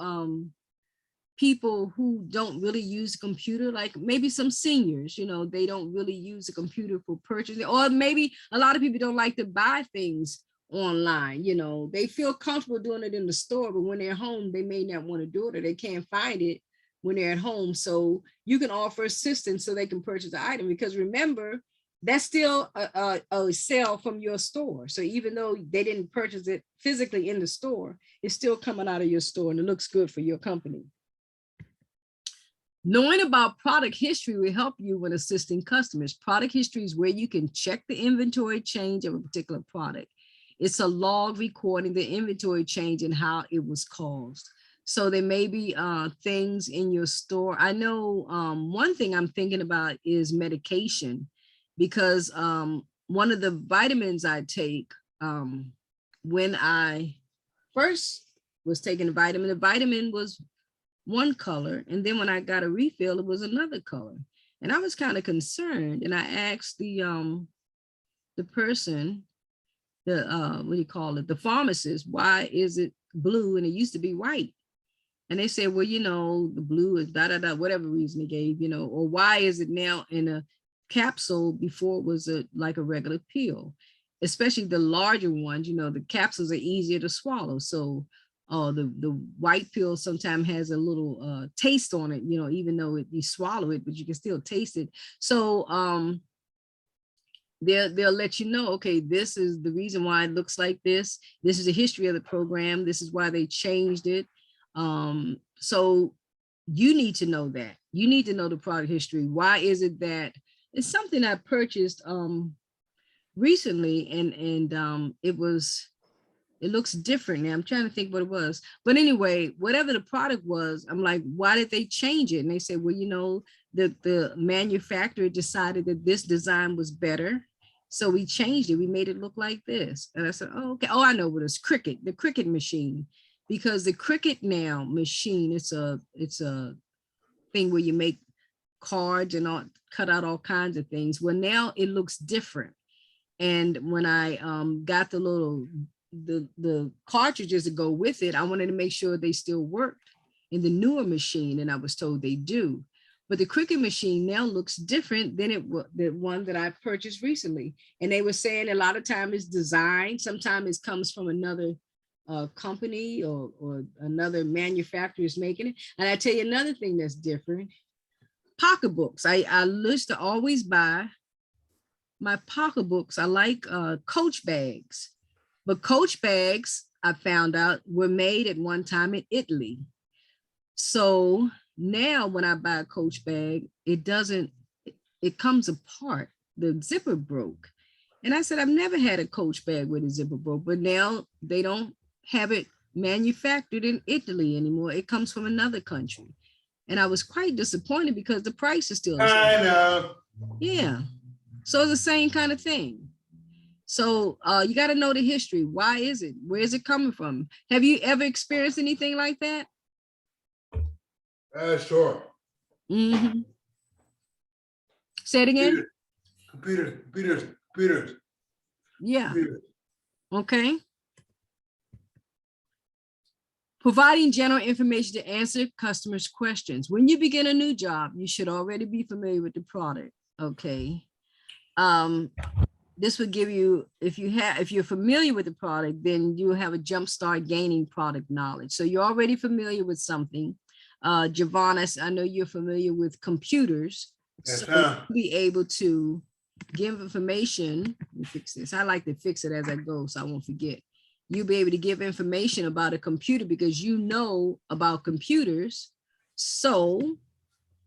people who don't really use a computer, like maybe some seniors, they don't really use a computer for purchasing, or maybe a lot of people don't like to buy things online. They feel comfortable doing it in the store, but when they're home, they may not want to do it, or they can't find it when they're at home. So you can offer assistance so they can purchase the item, because remember, that's still a sale from your store. So even though they didn't purchase it physically in the store, it's still coming out of your store, and it looks good for your company. Knowing about product history will help you when assisting customers. Product history is where you can check the inventory change of a particular product. It's a log recording the inventory change and how it was caused. So there may be things in your store. I know one thing I'm thinking about is medication, because one of the vitamins I take, when I first was taking the vitamin was one color, and then when I got a refill, it was another color. And I was kind of concerned, and I asked the person, the what do you call it, the pharmacist, why is it blue and it used to be white? And they said, well, you know, the blue is da da da, whatever reason they gave, you know, or why is it now in a capsule before it was like a regular pill? Especially the larger ones, you know, the capsules are easier to swallow. So the white pill sometimes has a little taste on it, you know, even though you swallow it, but you can still taste it. So they'll let you know, okay, this is the reason why it looks like this. This is the history of the program. This is why they changed it. So you need to know that. You need to know the product history. Why is it that it's something I purchased recently, and it looks different now. I'm trying to think what it was. But anyway, whatever the product was, I'm like, why did they change it? And they said, well, you know, the manufacturer decided that this design was better. So we changed it. We made it look like this. And I said, oh, okay. Oh, I know what it's Cricut, the Cricut machine. Because the Cricut now machine, it's a thing where you make cards and all, cut out all kinds of things. Well, now it looks different. And when I got the cartridges that go with it, I wanted to make sure they still worked in the newer machine, and I was told they do. But the Cricut machine now looks different than the one that I purchased recently. And they were saying a lot of times it's designed, sometimes it comes from another company or another manufacturer is making it. And I tell you another thing that's different, pocketbooks. I used to always buy my pocketbooks. I like Coach bags, but Coach bags, I found out, were made at one time in Italy. So now when I buy a Coach bag, it comes apart. The zipper broke. And I said, I've never had a Coach bag with a zipper broke, but now they don't have it manufactured in Italy anymore. It comes from another country. And I was quite disappointed because the price is still the same. I know. Yeah. So it's the same kind of thing. So you got to know the history. Why is it? Where is it coming from? Have you ever experienced anything like that? Sure. Mm-hmm. Say it again. Computers. Yeah. Okay. Providing general information to answer customers' questions. When you begin a new job, you should already be familiar with the product. Okay. This would give you, if you're familiar with the product, then you have a jump start gaining product knowledge. So you're already familiar with something. Javanis, I know you're familiar with computers. Yes, So ma'am. you'll be able to give information. Let me fix this. I like to fix it as I go so I won't forget. You'll be able to give information about a computer because you know about computers. So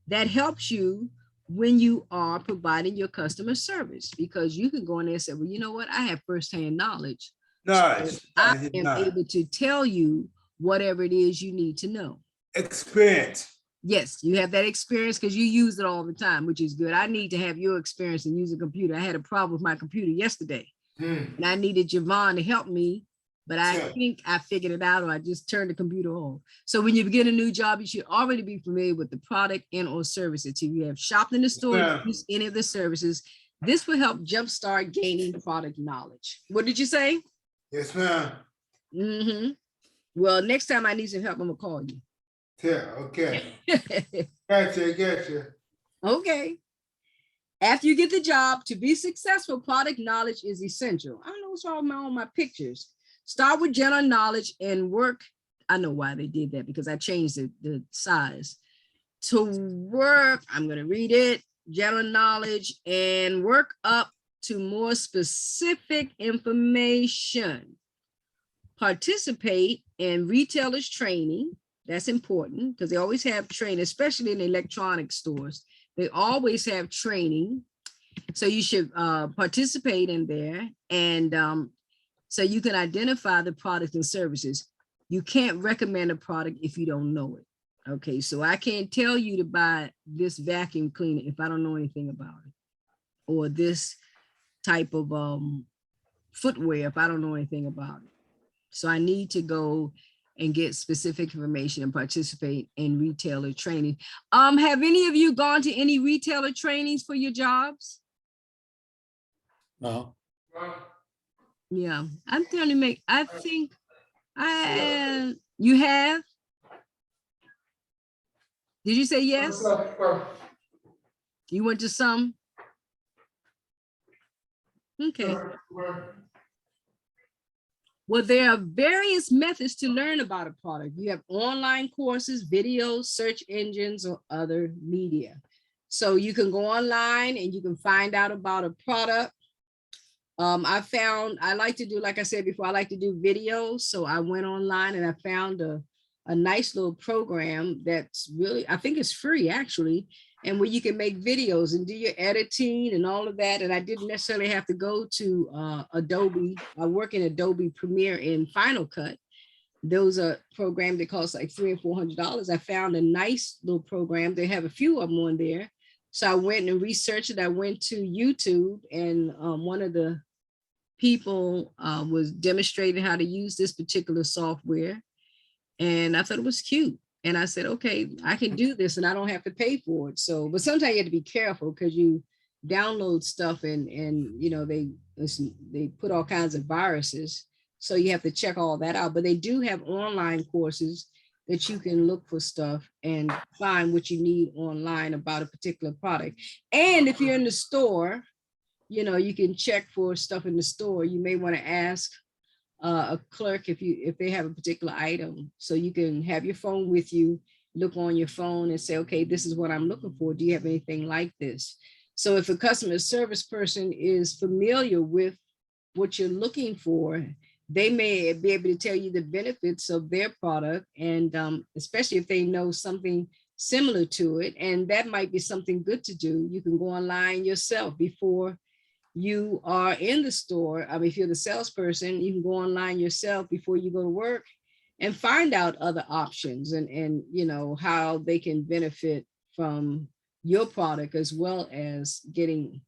that helps you when you are providing your customer service, because you can go in there and say, well, you know what? I have firsthand knowledge. Nice. So I am able to tell you whatever it is you need to know. Experience. Yes, you have that experience because you use it all the time, which is good. I need to have your experience in using a computer. I had a problem with my computer yesterday and I needed Javon to help me, but I think I figured it out, or I just turned the computer on. So when you begin a new job, you should already be familiar with the product and or services. If you have shopped in the store, use any of the services, this will help jumpstart gaining product knowledge. What did you say? Yes, ma'am. Mm-hmm. Well, next time I need some help, I'm gonna call you. Yeah, okay. Gotcha. Okay. After you get the job, to be successful, product knowledge is essential. I don't know what's wrong with all my pictures. Start with general knowledge and work. I know why they did that, because I changed the size. To work, I'm going to read it, general knowledge, and work up to more specific information. Participate in retailers training. That's important because they always have training, especially in electronic stores. They always have training. So you should participate in there. And so you can identify the products and services. you can't recommend a product if you don't know it. Okay, so I can't tell you to buy this vacuum cleaner if I don't know anything about it, or this type of footwear if I don't know anything about it. So I need to go and get specific information and participate in retailer training. Have any of you gone to any retailer trainings for your jobs? No, Yeah, I'm trying to make, I think you have? Did you say yes? You went to some? Okay. Well, there are various methods to learn about a product. You have online courses, videos, search engines, or other media. So you can go online and you can find out about a product. I like to do, like I said before, I like to do videos. So I went online and I found a nice little program that's really, I think it's free actually, and where you can make videos and do your editing and all of that. And I didn't necessarily have to go to Adobe. I work in Adobe Premiere in Final Cut. Those are programs that cost like $300 or $400. I found a nice little program. They have a few of them on there. So I went and researched it. I went to YouTube, and one of the people was demonstrating how to use this particular software. And I thought it was cute. And I said, okay, I can do this and I don't have to pay for it. So, but sometimes you have to be careful because you download stuff and you know, they put all kinds of viruses. So you have to check all that out. But they do have online courses that you can look for stuff and find what you need online about a particular product. And if you're in the store, you know, you can check for stuff in the store. You may want to ask a clerk if they have a particular item, so you can have your phone with you, look on your phone and say, okay, this is what I'm looking for. Do you have anything like this? So if a customer service person is familiar with what you're looking for, they may be able to tell you the benefits of their product, and especially if they know something similar to it, and that might be something good to do. You can go online yourself before you are in the store. I mean, if you're the salesperson, you can go online yourself before you go to work and find out other options and you know, how they can benefit from your product as well as getting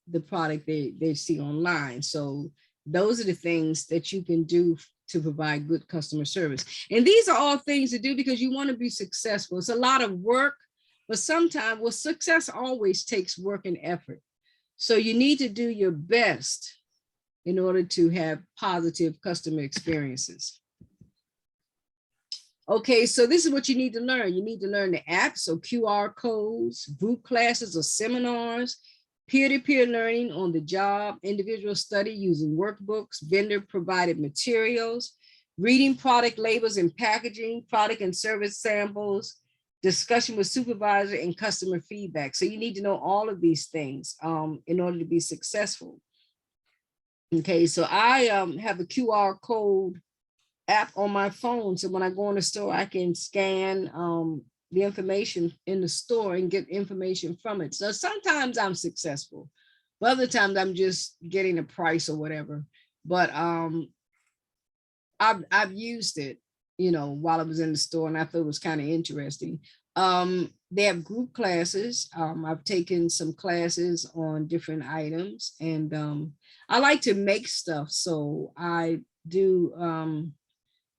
the product they see online. So those are the things that you can do to provide good customer service. And these are all things to do because you want to be successful. It's a lot of work, but sometimes, well, success always takes work and effort. So you need to do your best in order to have positive customer experiences. Okay, so this is what you need to learn. You need to learn the apps or QR codes, group classes or seminars, peer-to-peer learning on the job, individual study using workbooks, vendor provided materials, reading product labels and packaging, product and service samples, discussion with supervisor, and customer feedback. So you need to know all of these things in order to be successful. Okay, so I have a QR code app on my phone. So when I go in the store, I can scan the information in the store and get information from it. So sometimes I'm successful, but other times I'm just getting a price or whatever. But I've used it, you know, while I was in the store, and I thought it was kind of interesting. They have group classes. I've taken some classes on different items, and I like to make stuff. So I do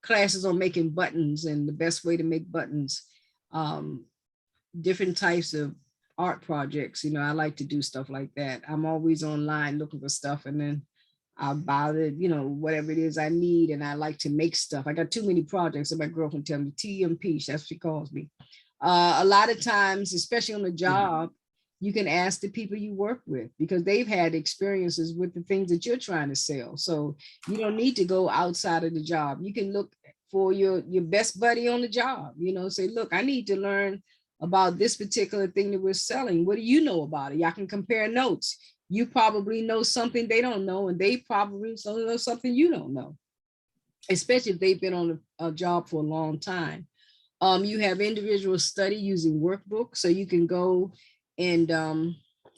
classes on making buttons and the best way to make buttons, different types of art projects. You know, I like to do stuff like that. I'm always online looking for stuff, and then I'll buy the, you know, whatever it is I need, and I like to make stuff. I got too many projects, and my girlfriend tells me TMP, that's what she calls me. A lot of times, especially on the job, you can ask the people you work with because they've had experiences with the things that you're trying to sell. So you don't need to go outside of the job. You can look for your best buddy on the job, you know, say, look, I need to learn about this particular thing that we're selling. What do you know about it? Y'all can compare notes. You probably know something they don't know, and they probably know something you don't know, especially if they've been on a job for a long time. You have individual study using workbooks, so you can go and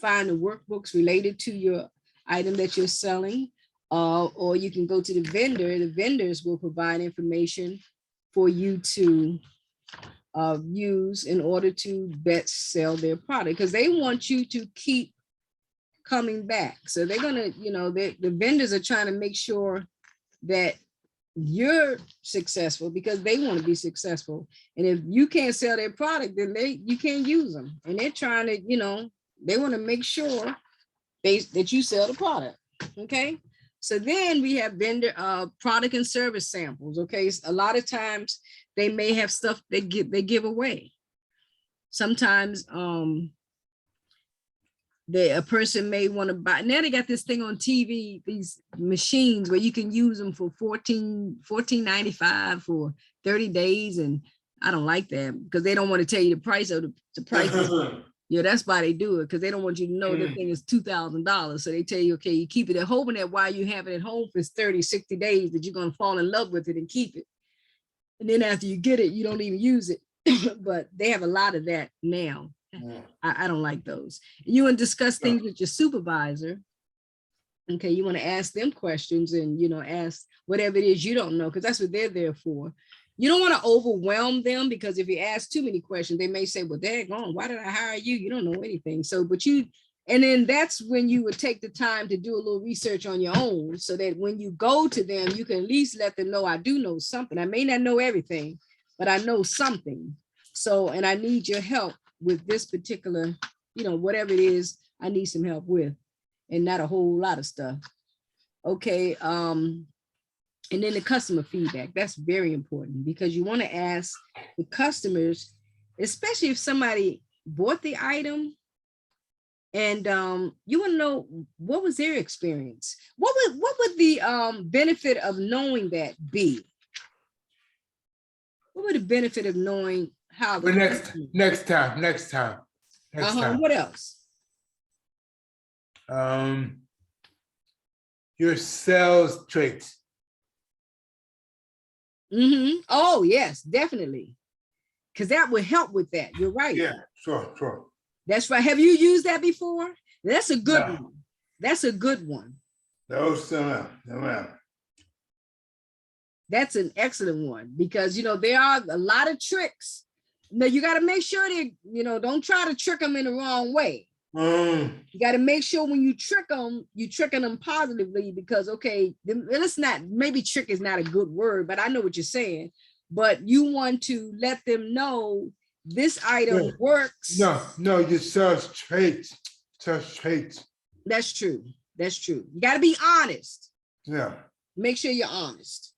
find the workbooks related to your item that you're selling, or you can go to the vendor. The vendors will provide information for you to use in order to best sell their product, because they want you to keep coming back. So they're gonna, you know, the vendors are trying to make sure that you're successful because they want to be successful. And if you can't sell their product, then you can't use them. And they're trying to, you know, they want to make sure that you sell the product. Okay. So then we have vendor product and service samples. Okay. A lot of times they may have stuff they give away. Sometimes a person may want to buy. Now they got this thing on TV, these machines where you can use them for $14.95 for 30 days. And I don't like that because they don't want to tell you the price of the price. Yeah, that's why they do it, because they don't want you to know the thing is $2,000. So they tell you, okay, you keep it at home, and that while you have it at home for 30, 60 days, that you're going to fall in love with it and keep it. And then after you get it, you don't even use it. But they have a lot of that now. I don't like those. You want to discuss things with your supervisor. Okay, you want to ask them questions and, you know, ask whatever it is you don't know, because that's what they're there for. You don't want to overwhelm them, because if you ask too many questions, they may say, well, daggone, why did I hire you? You don't know anything. So, and then that's when you would take the time to do a little research on your own, so that when you go to them, you can at least let them know, I do know something. I may not know everything, but I know something. So, and I need your help with this particular, you know, whatever it is, I need some help with, and not a whole lot of stuff. Okay. And then the customer feedback, that's very important, because you want to ask the customers, especially if somebody bought the item, and you want to know what was their experience. What would the benefit of knowing that be? What would the benefit of knowing how the Next time. What else? Your sales traits. Oh, yes, definitely. Because that would help with that. You're right. Yeah, sure. That's right. Have you used that before? That's a good one. That's a good one. No. That's an excellent one, because, you know, there are a lot of tricks. Now you got to make sure they, you know, don't try to trick them in the wrong way. You got to make sure when you trick them, you're tricking them positively, because, okay, let's not, maybe trick is not a good word, but I know what you're saying. But you want to let them know this item works. No, your sales traits. That's true. You got to be honest. Yeah. Make sure you're honest.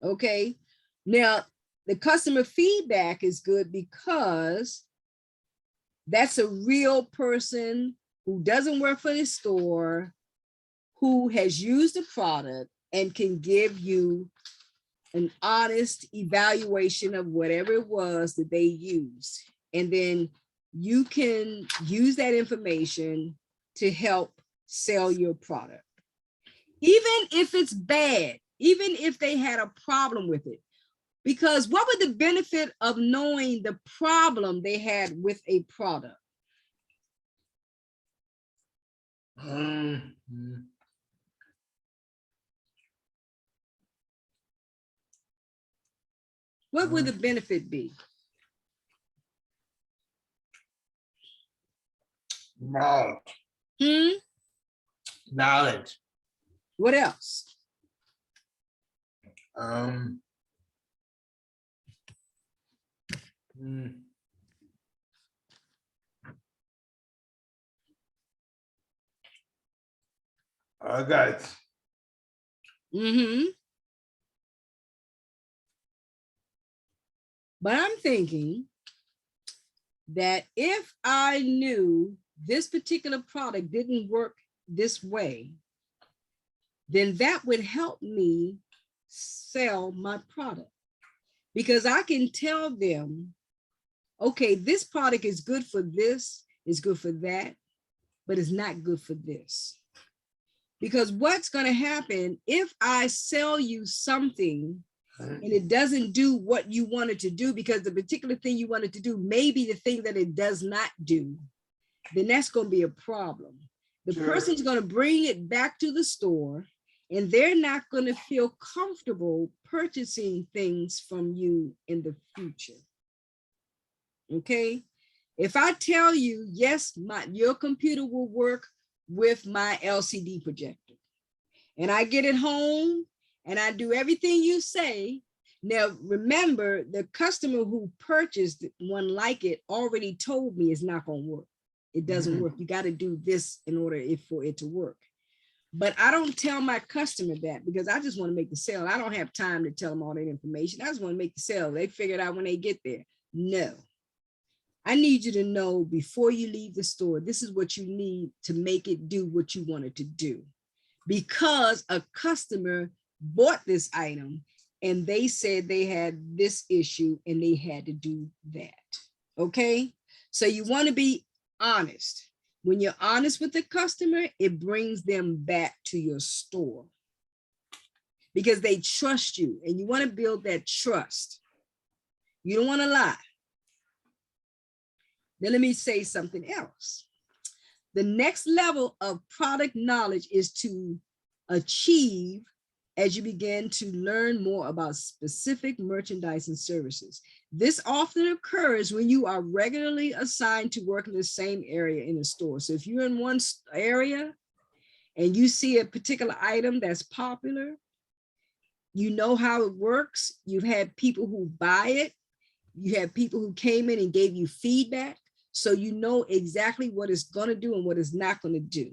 Okay. Now, the customer feedback is good, because that's a real person who doesn't work for the store, who has used the product and can give you an honest evaluation of whatever it was that they used. And then you can use that information to help sell your product. Even if it's bad, even if they had a problem with it. Because what would the benefit of knowing the problem they had with a product? What would the benefit be? Knowledge. What else? I got it. But I'm thinking that if I knew this particular product didn't work this way, then that would help me sell my product, because I can tell them, okay, this product is good for this, is good for that, but it's not good for this. Because what's going to happen if I sell you something and it doesn't do what you wanted to do, because the particular thing you wanted to do may be the thing that it does not do, then that's going to be a problem. The person's going to bring it back to the store, and they're not going to feel comfortable purchasing things from you in the future. Okay. If I tell you, yes, your computer will work with my LCD projector, and I get it home and I do everything you say. Now, remember, the customer who purchased one like it already told me it's not going to work. It doesn't work. You got to do this in order for it to work. But I don't tell my customer that because I just want to make the sale. I don't have time to tell them all that information. I just want to make the sale. They figure it out when they get there. No. I need you to know before you leave the store, this is what you need to make it do what you want it to do. Because a customer bought this item and they said they had this issue and they had to do that. Okay. So you want to be honest. When you're honest with the customer, it brings them back to your store because they trust you and you want to build that trust. You don't want to lie. Then let me say something else. The next level of product knowledge is to achieve as you begin to learn more about specific merchandise and services. This often occurs when you are regularly assigned to work in the same area in the store. So if you're in one area and you see a particular item that's popular, you know how it works. You've had people who buy it. You have people who came in and gave you feedback. So you know exactly what it's going to do and what it's not going to do.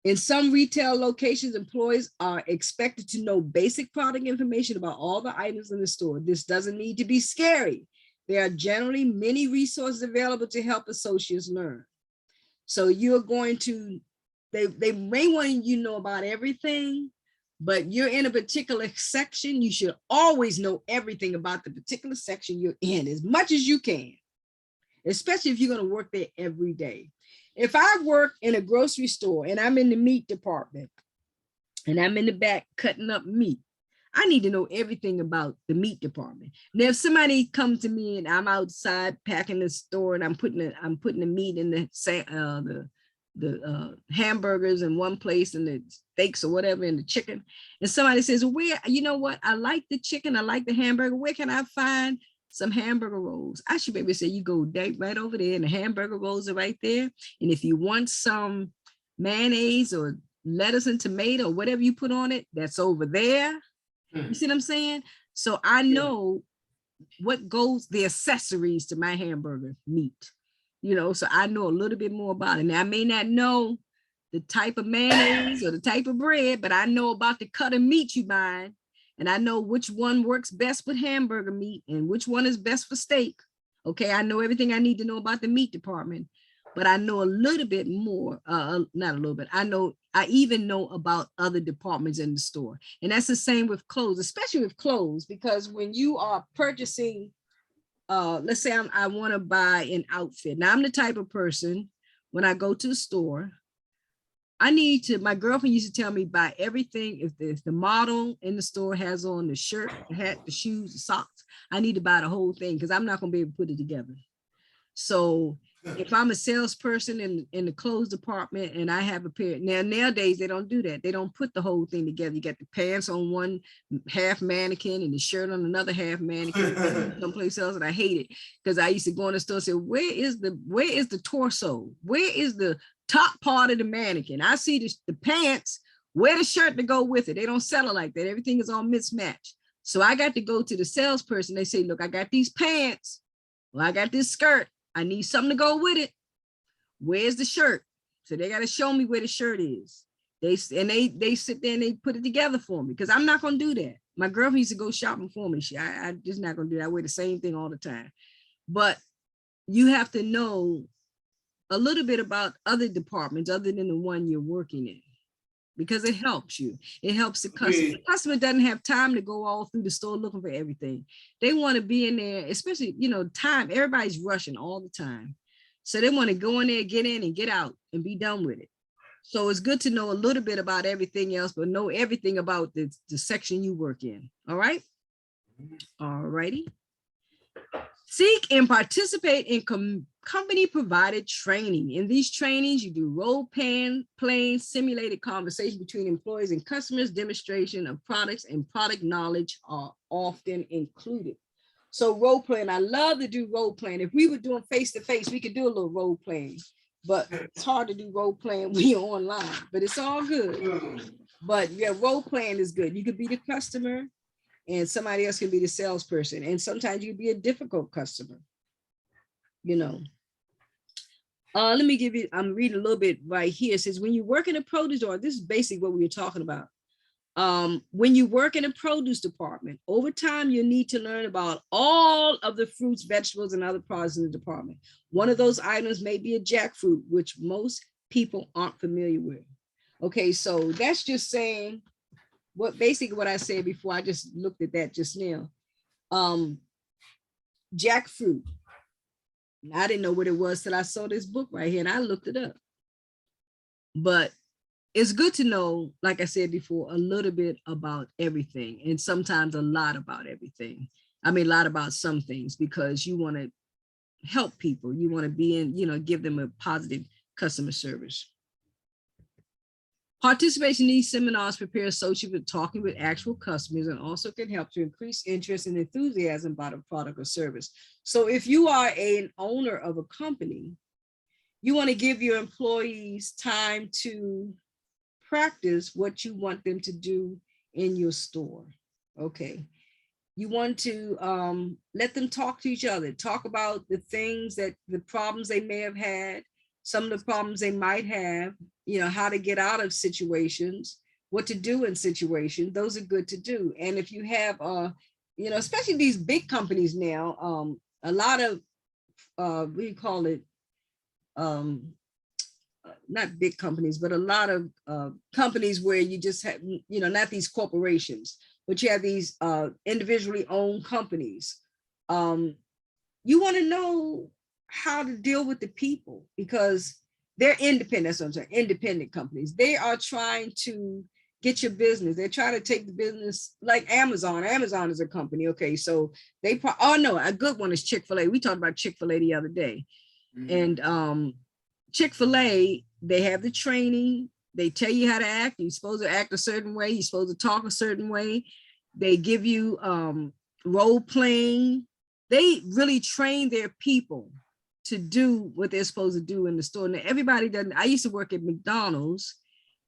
In some retail locations, employees are expected to know basic product information about all the items in the store. This doesn't need to be scary. There are generally many resources available to help associates learn. So you're going to, they may want you to know about everything, but you're in a particular section. You should always know everything about the particular section you're in as much as you can, especially if you're going to work there every day. If I work in a grocery store and I'm in the meat department and I'm in the back cutting up meat, I need to know everything about the meat department. Now, if somebody comes to me and I'm outside packing the store and I'm putting the meat in the hamburgers in one place and the steaks or whatever and the chicken, and somebody says, "Where, you know what? I like the chicken, I like the hamburger. Where can I find some hamburger rolls?" I should be able to say, you go right over there and the hamburger rolls are right there. And if you want some mayonnaise or lettuce and tomato or whatever you put on it, that's over there. You see what I'm saying? So I know what goes, the accessories to my hamburger meat, you know, so I know a little bit more about it. Now I may not know the type of mayonnaise or the type of bread, but I know about the cut of meat you buy. And I know which one works best with hamburger meat and which one is best for steak. Okay, I know everything I need to know about the meat department, but I know a little bit more, not a little bit, I even know about other departments in the store. And that's the same with clothes, especially with clothes, because when you are purchasing, let's say I want to buy an outfit. Now I'm the type of person, when I go to the store, my girlfriend used to tell me buy everything. If the model in the store has on the shirt, the hat, the shoes, the socks, I need to buy the whole thing because I'm not going to be able to put it together. So if I'm a salesperson in the clothes department and I have a pair, nowadays they don't do that. They don't put the whole thing together. You got the pants on one half mannequin and the shirt on another half mannequin someplace else. And I hate it because I used to go in the store and say, where is the torso? Where is the top part of the mannequin? I see the pants, wear the shirt to go with it. They don't sell it like that. Everything is all mismatched. So I got to go to the salesperson. They say, look, I got these pants. Well, I got this skirt. I need something to go with it. Where's the shirt? So they got to show me where the shirt is. They sit there and they put it together for me because I'm not going to do that. My girlfriend used to go shopping for me. I just not going to do that. I wear the same thing all the time. But you have to know a little bit about other departments other than the one you're working in, because it helps you. It helps the customer. The customer doesn't have time to go all through the store looking for everything. They want to be in there, especially, time. Everybody's rushing all the time. So they want to go in there, get in and get out and be done with it. So it's good to know a little bit about everything else, but know everything about the section you work in. All right. All righty. Seek and participate in company provided training. In these trainings, you do role-playing simulated conversation between employees and customers. Demonstration of products and product knowledge are often included. So role playing, I love to do role playing. If we were doing face-to-face, we could do a little role playing, but it's hard to do role playing when you're online, but it's all good. But yeah, role playing is good. You could be the customer and somebody else can be the salesperson. And sometimes you can be a difficult customer, you know. Let me give you, I'm reading a little bit right here. It says, when you work in a produce store, this is basically what we were talking about. When you work in a produce department, over time, you need to learn about all of the fruits, vegetables, and other products in the department. One of those items may be a jackfruit, which most people aren't familiar with. Okay, so that's just saying basically what I said before. I just looked at that just now. Jackfruit. I didn't know what it was till I saw this book right here and I looked it up. But it's good to know, like I said before, a little bit about everything and sometimes a lot about everything. I mean, a lot about some things because you want to help people. You want to be in, you know, give them a positive customer service. Participation in these seminars prepares associates with talking with actual customers and also can help to increase interest and enthusiasm about a product or service. So if you are an owner of a company, you want to give your employees time to practice what you want them to do in your store. Okay. You want to let them talk to each other, talk about the things the problems they may have had, some of the problems they might have, you know, how to get out of situations, what to do in situations. Those are good to do. And if you have, you know, especially these big companies now, a lot of, what do you call it? Not big companies, but a lot of companies where you just have, you know, not these corporations, but you have these individually owned companies. You want to know how to deal with the people because they're independent. That's what I'm saying, independent companies. They are trying to get your business. They're trying to take the business like Amazon. Amazon is a company. Okay, so they, oh no, a good one is Chick-fil-A. We talked about Chick-fil-A the other day. Mm-hmm. And Chick-fil-A, they have the training. They tell you how to act. You're supposed to act a certain way. You're supposed to talk a certain way. They give you role playing. They really train their people to do what they're supposed to do in the store. Now, everybody doesn't. I used to work at McDonald's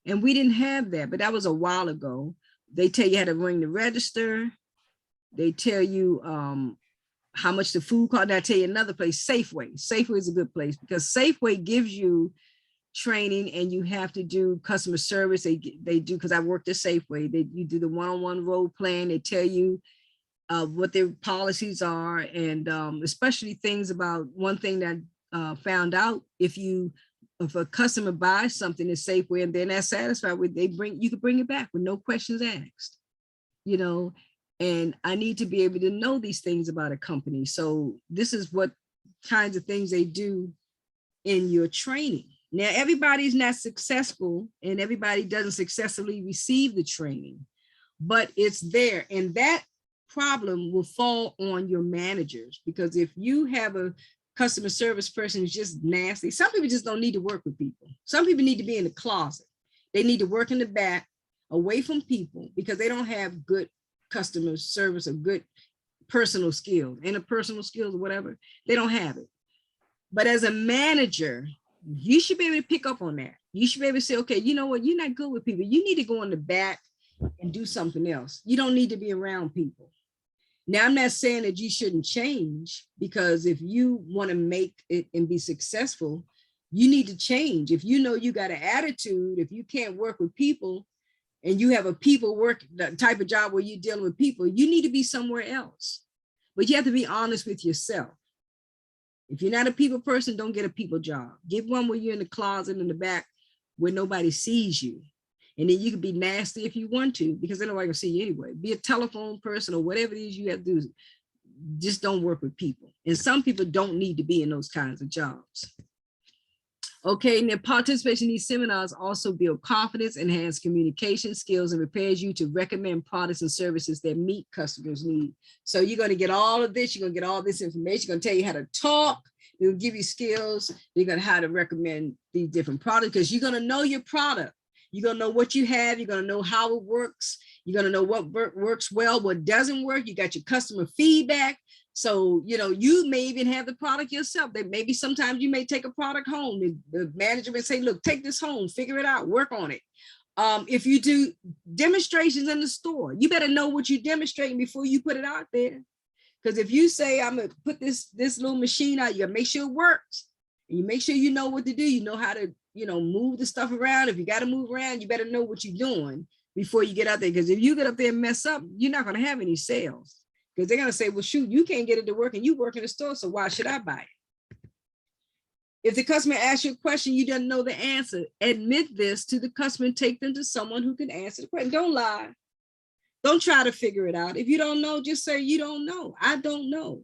and we didn't have that, but that was a while ago. They tell you how to ring the register. They tell you how much the food cost. I tell you another place, Safeway. Safeway is a good place because Safeway gives you training and you have to do customer service. They do, because I worked at Safeway. You do the one-on-one role playing. They tell you what their policies are, and especially things about one thing that found out, if a customer buys something at Safeway and they're not satisfied with, you can bring it back with no questions asked, you know. And I need to be able to know these things about a company. So this is what kinds of things they do in your training. Now, everybody's not successful and everybody doesn't successfully receive the training, but it's there. And that problem will fall on your managers, because if you have a customer service person who's just nasty, some people just don't need to work with people. Some people need to be in the closet. They need to work in the back away from people because they don't have good customer service or good personal skills, interpersonal skills or whatever. They don't have it. But as a manager, you should be able to pick up on that. You should be able to say, okay, you know what? You're not good with people. You need to go in the back and do something else. You don't need to be around people. Now, I'm not saying that you shouldn't change, because if you want to make it and be successful, you need to change. If you know you got an attitude, if you can't work with people and you have a people work type of job where you're dealing with people, you need to be somewhere else. But you have to be honest with yourself. If you're not a people person, don't get a people job. Get one where you're in the closet in the back where nobody sees you. And then you can be nasty if you want to, because then nobody can see you anyway. Be a telephone person or whatever it is you have to do. Just don't work with people. And some people don't need to be in those kinds of jobs. Okay, and then participation in these seminars also build confidence, enhance communication skills, and prepares you to recommend products and services that meet customers' needs. So you're going to get all of this. You're going to get all this information. Going to tell you how to talk. It'll give you skills. They're gonna how to recommend these different products because you're gonna know your product. You're gonna know what you have. You're gonna know how it works. You're gonna know what works well, what doesn't work. You got your customer feedback. So, you know, you may even have the product yourself. That maybe sometimes you may take a product home. The manager may say, look, take this home, figure it out, work on it. If you do demonstrations in the store, you better know what you're demonstrating before you put it out there. Because if you say, I'm gonna put this little machine out, you gotta make sure it works. And you make sure you know what to do. You know how to, you know, move the stuff around. If you got to move around, you better know what you're doing before you get out there. Because if you get up there and mess up, you're not gonna have any sales. Because they're gonna say, well, shoot, you can't get it to work and you work in the store, so why should I buy it? If the customer asks you a question, you don't know the answer, admit this to the customer and take them to someone who can answer the question. Don't lie. Don't try to figure it out. If you don't know, just say you don't know. I don't know.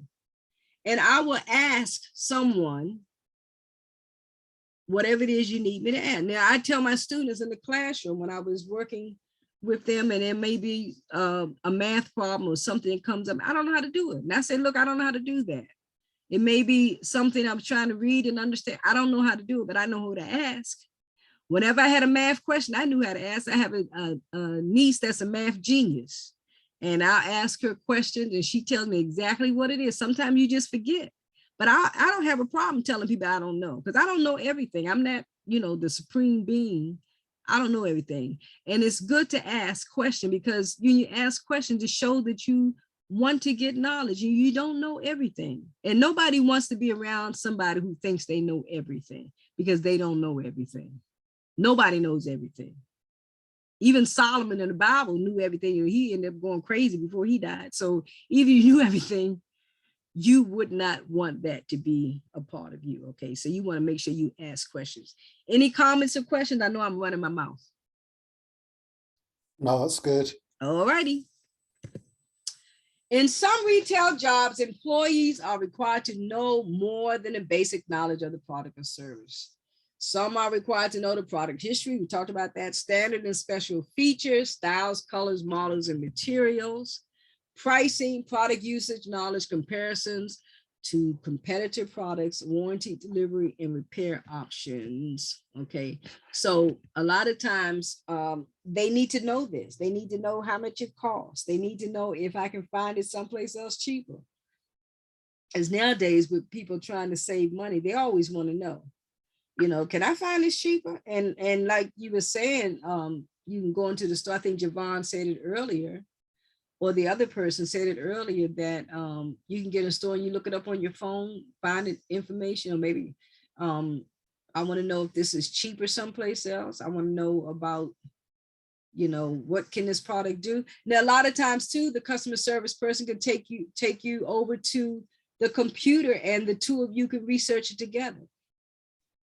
And I will ask someone whatever it is you need me to ask. Now, I tell my students in the classroom when I was working with them and there may be a math problem or something that comes up, I don't know how to do it. And I say, look, I don't know how to do that. It may be something I'm trying to read and understand. I don't know how to do it, but I know who to ask. Whenever I had a math question, I knew how to ask. I have a niece that's a math genius. And I'll ask her questions and she tells me exactly what it is. Sometimes you just forget. But I don't have a problem telling people I don't know, because I don't know everything. I'm not, you know, the supreme being. I don't know everything. And it's good to ask questions because when you ask questions, it shows that you want to get knowledge and you don't know everything. And nobody wants to be around somebody who thinks they know everything because they don't know everything. Nobody knows everything. Even Solomon in the Bible knew everything and he ended up going crazy before he died. So even if you knew everything, you would not want that to be a part of you. Okay, so you want to make sure you ask questions. Any comments or questions? I know I'm running my mouth. No, that's good. All righty. In some retail jobs, employees are required to know more than the basic knowledge of the product or service. Some are required to know the product history. We talked about that. Standard and special features, styles, colors, models, and materials. Pricing, product usage, knowledge, comparisons to competitor products, warranty, delivery, and repair options. Okay, so a lot of times they need to know this. They need to know how much it costs. They need to know if I can find it someplace else cheaper. As nowadays with people trying to save money, they always want to know, you know, can I find this cheaper? And like you were saying, you can go into the store. I think Javon said it earlier, or the other person said it earlier, that you can get a store and you look it up on your phone, find it information, or maybe I want to know if this is cheaper someplace else. I want to know about, you know, what can this product do? Now, a lot of times too, the customer service person can take you over to the computer and the two of you can research it together.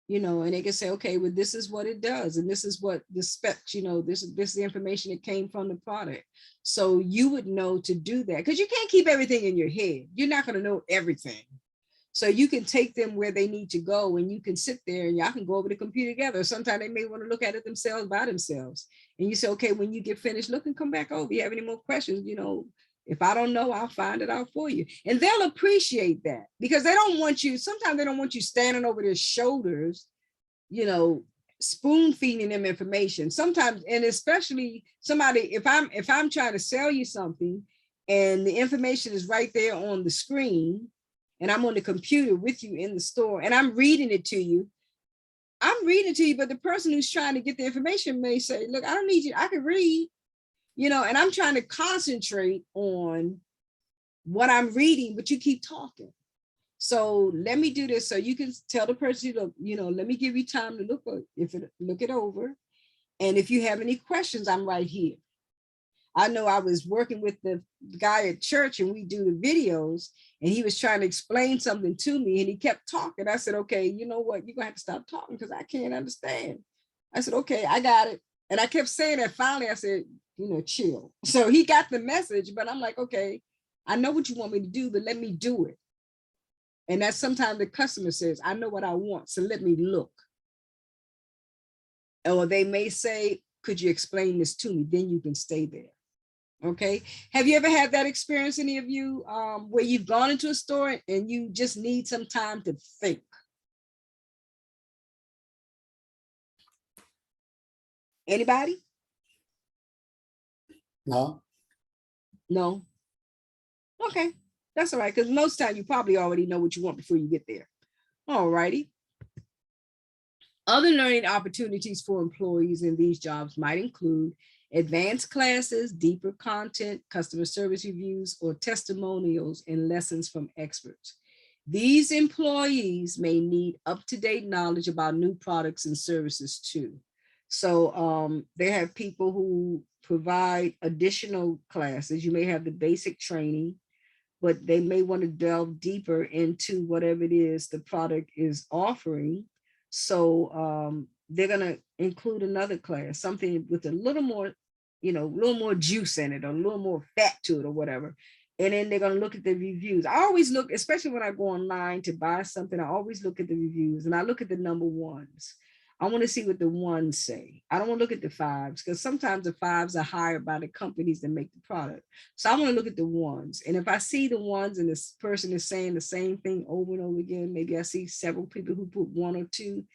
You know, and they can say, okay, well, this is what it does. And this is what the specs, you know, this is the information that came from the product. So you would know to do that because you can't keep everything in your head. You're not going to know everything. So you can take them where they need to go and you can sit there and y'all can go over the computer together. Sometimes they may want to look at it themselves by themselves. And you say, okay, when you get finished, look and come back over. If you have any more questions, you know, if I don't know, I'll find it out for you. And they'll appreciate that because they don't want you, sometimes they don't want you standing over their shoulders, you know, spoon feeding them information. Sometimes, and especially somebody, if I'm trying to sell you something and the information is right there on the screen and I'm on the computer with you in the store and I'm reading it to you, but the person who's trying to get the information may say, look, I don't need you, I can read. You know, and I'm trying to concentrate on what I'm reading, but you keep talking. So let me do this. So you can tell the person, you know, let me give you time to look it over. And if you have any questions, I'm right here. I know I was working with the guy at church and we do the videos and he was trying to explain something to me and he kept talking. I said, okay, you know what? You're gonna have to stop talking because I can't understand. I said, okay, I got it. And I kept saying that. Finally, I said, you know, chill. So he got the message, but I'm like, okay, I know what you want me to do, but let me do it. And that's sometimes the customer says, I know what I want, so let me look. Or they may say, could you explain this to me? Then you can stay there. Okay. Have you ever had that experience, any of you, where you've gone into a store and you just need some time to think? Anybody? No, No. Okay, that's all right. Because most time you probably already know what you want before you get there. All righty. Other learning opportunities for employees in these jobs might include advanced classes, deeper content, customer service reviews, or testimonials and lessons from experts. These employees may need up-to-date knowledge about new products and services too. So they have people who provide additional classes. You may have the basic training, but they may want to delve deeper into whatever it is the product is offering. So they're going to include another class, something with a little more, a little more juice in it, or a little more fat to it, or whatever. And then they're going to look at the reviews. I always look, especially when I go online to buy something, I always look at the reviews, and I look at the number ones. I want to see what the ones say. I don't want to look at the fives, because sometimes the fives are hired by the companies that make the product. So I want to look at the ones. And if I see the ones and this person is saying the same thing over and over again, maybe I see several people who put one or two,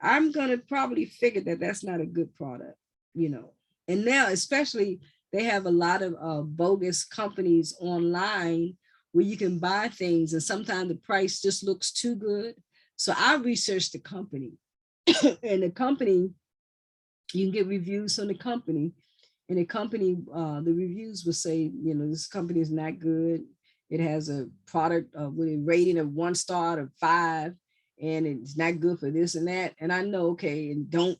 I'm going to probably figure that that's not a good product. And now, especially, they have a lot of bogus companies online where you can buy things, and sometimes the price just looks too good. So I researched the company and the company, you can get reviews from the company, and the company, the reviews will say, this company is not good. It has a product with a rating of 1 star out of 5, and it's not good for this and that. And I know, okay, and don't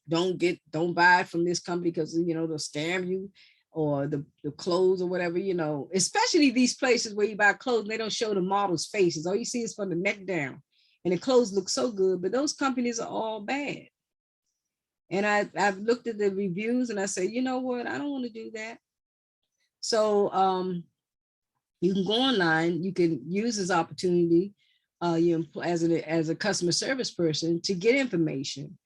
buy it from this company because they'll scam you, or the clothes or whatever, especially these places where you buy clothes and they don't show the model's faces. All you see is from the neck down, and the clothes look so good, but those companies are all bad. And I've looked at the reviews and I say, you know what, I don't want to do that. So you can go online, you can use this opportunity as a customer service person to get information,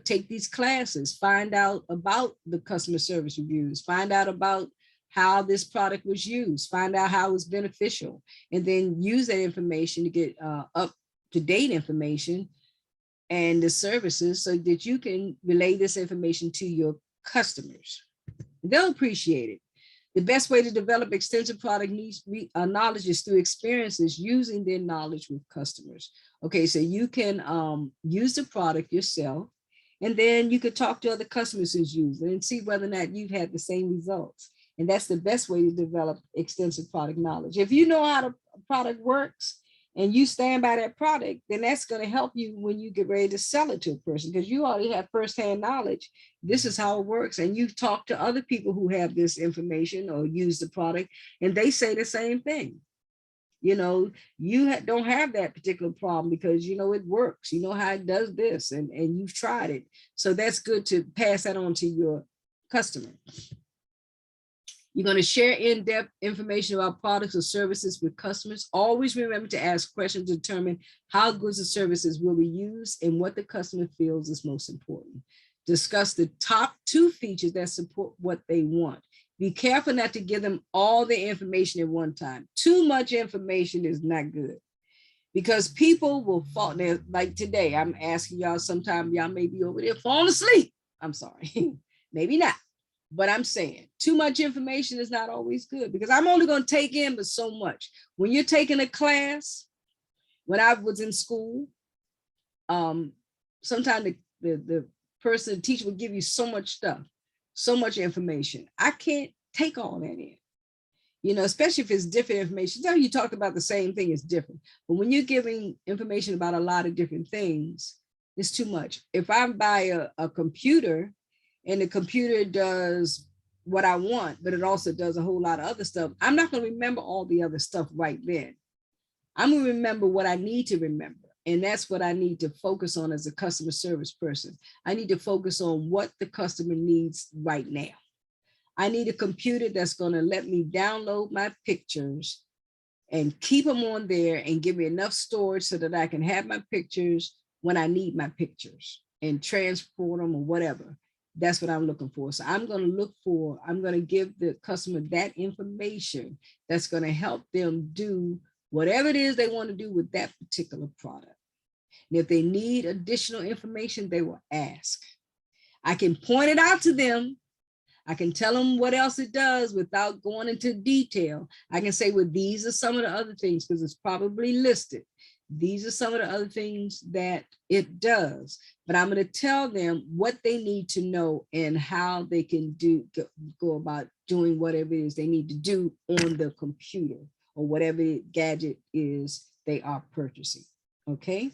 take these classes, find out about the customer service reviews, find out about how this product was used, find out how it's beneficial, and then use that information to get up-to-date information and the services so that you can relay this information to your customers. They'll appreciate it. The best way to develop extensive product knowledge is through experiences using their knowledge with customers. Okay, so you can use the product yourself, and then you could talk to other customers who's used it and see whether or not you've had the same results. And that's the best way to develop extensive product knowledge. If you know how the product works, and you stand by that product, then that's going to help you when you get ready to sell it to a person, because you already have firsthand knowledge. This is how it works. And you've talked to other people who have this information or use the product, and they say the same thing. You don't have that particular problem because it works. You know how it does this, and you've tried it. So that's good to pass that on to your customer. You're going to share in-depth information about products or services with customers. Always remember to ask questions to determine how goods and services will be used and what the customer feels is most important. Discuss the top 2 features that support what they want. Be careful not to give them all the information at one time. Too much information is not good, because people will fall. Now, like today, I'm asking y'all, sometime y'all may be over there falling asleep. I'm sorry, maybe not. But I'm saying too much information is not always good, because I'm only going to take in but so much. When you're taking a class, when I was in school, sometimes the person, the teacher would give you so much stuff, so much information. I can't take all that in, especially if it's different information. Now you talk about the same thing, it's different. But when you're giving information about a lot of different things, it's too much. If I buy a computer, and the computer does what I want, but it also does a whole lot of other stuff, I'm not going to remember all the other stuff right then. I'm going to remember what I need to remember. And that's what I need to focus on as a customer service person. I need to focus on what the customer needs right now. I need a computer that's going to let me download my pictures and keep them on there and give me enough storage so that I can have my pictures when I need my pictures and transport them or whatever. That's what I'm looking for. So I'm going to give the customer that information that's going to help them do whatever it is they want to do with that particular product. And if they need additional information, they will ask. I can point it out to them. I can tell them what else it does without going into detail. I can say, well, these are some of the other things, because it's probably listed. These are some of the other things that it does, but I'm going to tell them what they need to know and how they can go about doing whatever it is they need to do on the computer or whatever gadget is they are purchasing. Okay.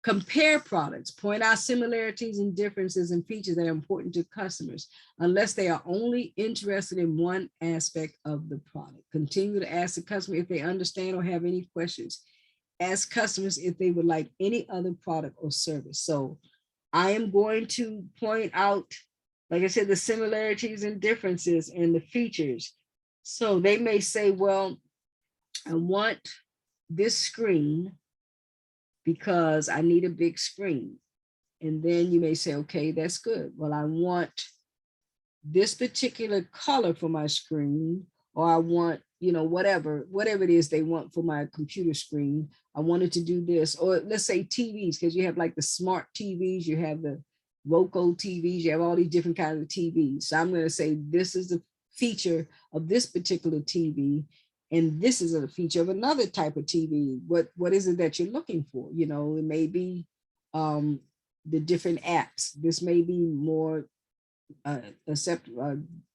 Compare products, point out similarities and differences and features that are important to customers, unless they are only interested in one aspect of the product. Continue to ask the customer if they understand or have any questions. Ask customers if they would like any other product or service. So I am going to point out, like I said, the similarities and differences and the features. So they may say, well, I want this screen because I need a big screen. And then you may say, okay, that's good. Well, I want this particular color for my screen, or I want, whatever it is they want for my computer screen. I wanted to do this, or let's say TVs, because you have like the smart TVs, you have the Roku TVs, you have all these different kinds of TVs. So I'm going to say, this is the feature of this particular TV. And this is a feature of another type of TV. What is it that you're looking for? It may be the different apps. This may be more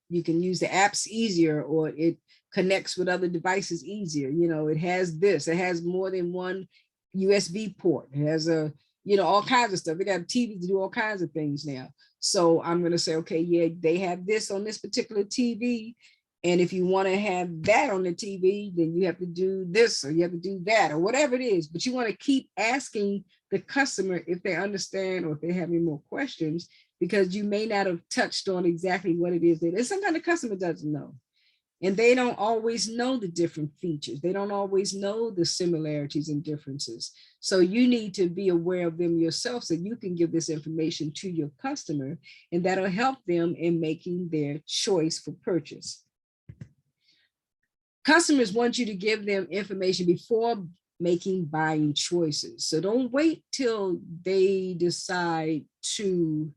you can use the apps easier, or it connects with other devices easier. It has this, it has more than one USB port. It has all kinds of stuff. They got TVs to do all kinds of things now. So I'm going to say, okay, yeah, they have this on this particular TV. And if you want to have that on the TV, then you have to do this, or you have to do that, or whatever it is. But you want to keep asking the customer if they understand or if they have any more questions, because you may not have touched on exactly what it is that sometimes the customer doesn't know. And they don't always know the different features. They don't always know the similarities and differences. So you need to be aware of them yourself so you can give this information to your customer, and that'll help them in making their choice for purchase. Customers want you to give them information before making buying choices. So don't wait till they decide to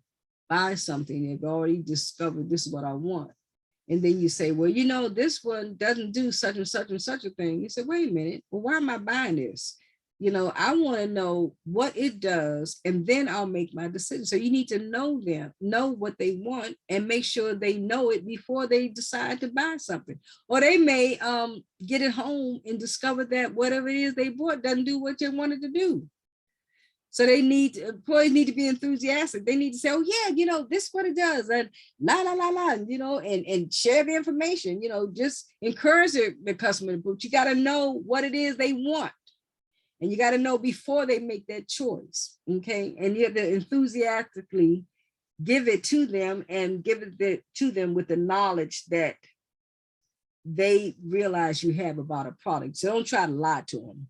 buy something. They've already discovered this is what I want. And then you say, well, this one doesn't do such and such and such a thing. You say, wait a minute, well, why am I buying this? I want to know what it does, and then I'll make my decision. So you need to know what they want, and make sure they know it before they decide to buy something. Or they may get it home and discover that whatever it is they bought doesn't do what they wanted to do. So employees need to be enthusiastic. They need to say, oh yeah, this is what it does, and and share the information, just encourage the customer, but you got to know what it is they want. And you got to know before they make that choice, okay? And you have to enthusiastically give it to them, and give it to them with the knowledge that they realize you have about a product. So don't try to lie to them.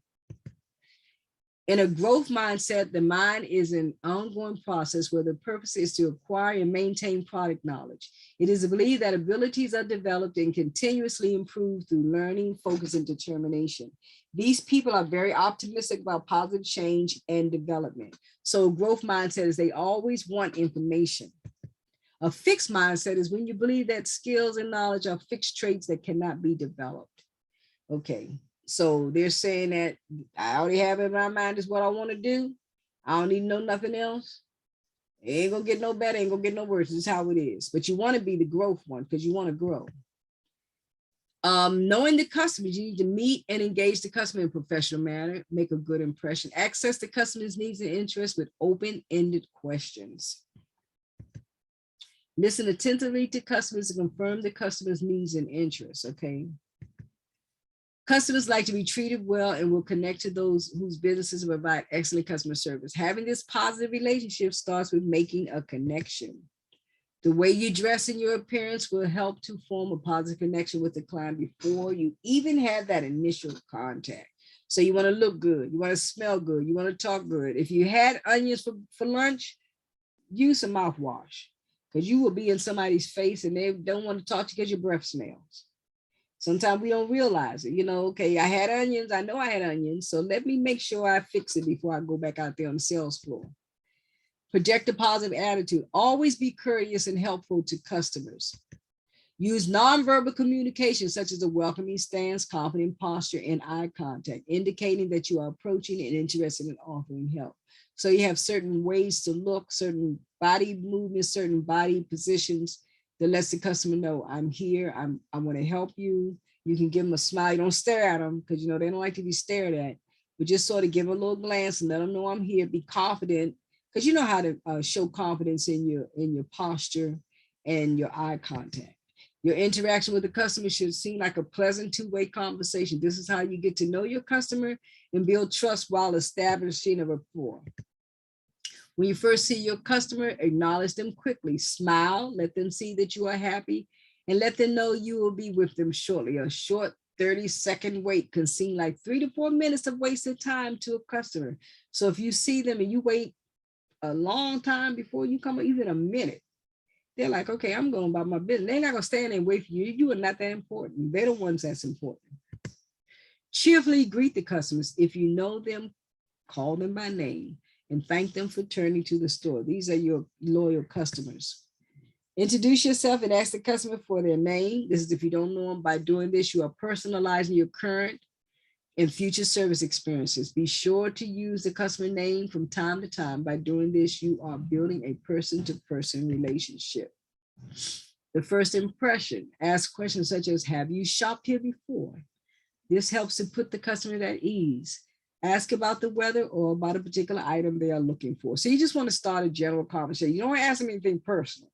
In a growth mindset, the mind is an ongoing process where the purpose is to acquire and maintain product knowledge. It is believed that abilities are developed and continuously improved through learning, focus, and determination. These people are very optimistic about positive change and development. So growth mindset is they always want information. A fixed mindset is when you believe that skills and knowledge are fixed traits that cannot be developed. Okay. So they're saying that I already have it in my mind is what I want to do. I don't need to know nothing else. It ain't gonna get no better, ain't gonna get no worse. This is how it is. But you want to be the growth one because you want to grow. Knowing the customers, you need to meet and engage the customer in a professional manner, make a good impression, access the customer's needs and interests with open-ended questions. Listen attentively to customers and confirm the customer's needs and interests, okay? Customers like to be treated well and will connect to those whose businesses provide excellent customer service. Having this positive relationship starts with making a connection. The way you dress and your appearance will help to form a positive connection with the client before you even have that initial contact. So you want to look good, you want to smell good, you want to talk good. If you had onions for lunch, use some mouthwash, because you will be in somebody's face and they don't want to talk to you because your breath smells. Sometimes we don't realize it, okay, I had onions, I know I had onions, so let me make sure I fix it before I go back out there on the sales floor. Project a positive attitude. Always be courteous and helpful to customers. Use nonverbal communication, such as a welcoming stance, confident posture, and eye contact, indicating that you are approaching and interested in offering help. So you have certain ways to look, certain body movements, certain body positions that lets the customer know, I'm here, I want to help you. You can give them a smile. You don't stare at them because they don't like to be stared at, but just sort of give them a little glance and let them know I'm here. Be confident, because you know how to show confidence in your posture and your eye contact. Your interaction with the customer should seem like a pleasant two-way conversation. This is how you get to know your customer and build trust while establishing a rapport. When you first see your customer, acknowledge them quickly, smile, let them see that you are happy, and let them know you will be with them shortly. A short 30-second wait can seem like 3 to 4 minutes of wasted time to a customer. So if you see them and you wait a long time before you come, even a minute, they're like, okay, I'm going about my business. They're not going to stand there and wait for you. You are not that important. They're the ones that's important. Cheerfully greet the customers. If you know them, call them by name and thank them for turning to the store. These are your loyal customers. Introduce yourself and ask the customer for their name. This is if you don't know them. By doing this, you are personalizing your current and future service experiences. Be sure to use the customer name from time to time. By doing this, you are building a person-to-person relationship. The first impression, ask questions such as, have you shopped here before? This helps to put the customer at ease. Ask about the weather or about a particular item they are looking for. So you just want to start a general conversation. You don't want to ask them anything personal.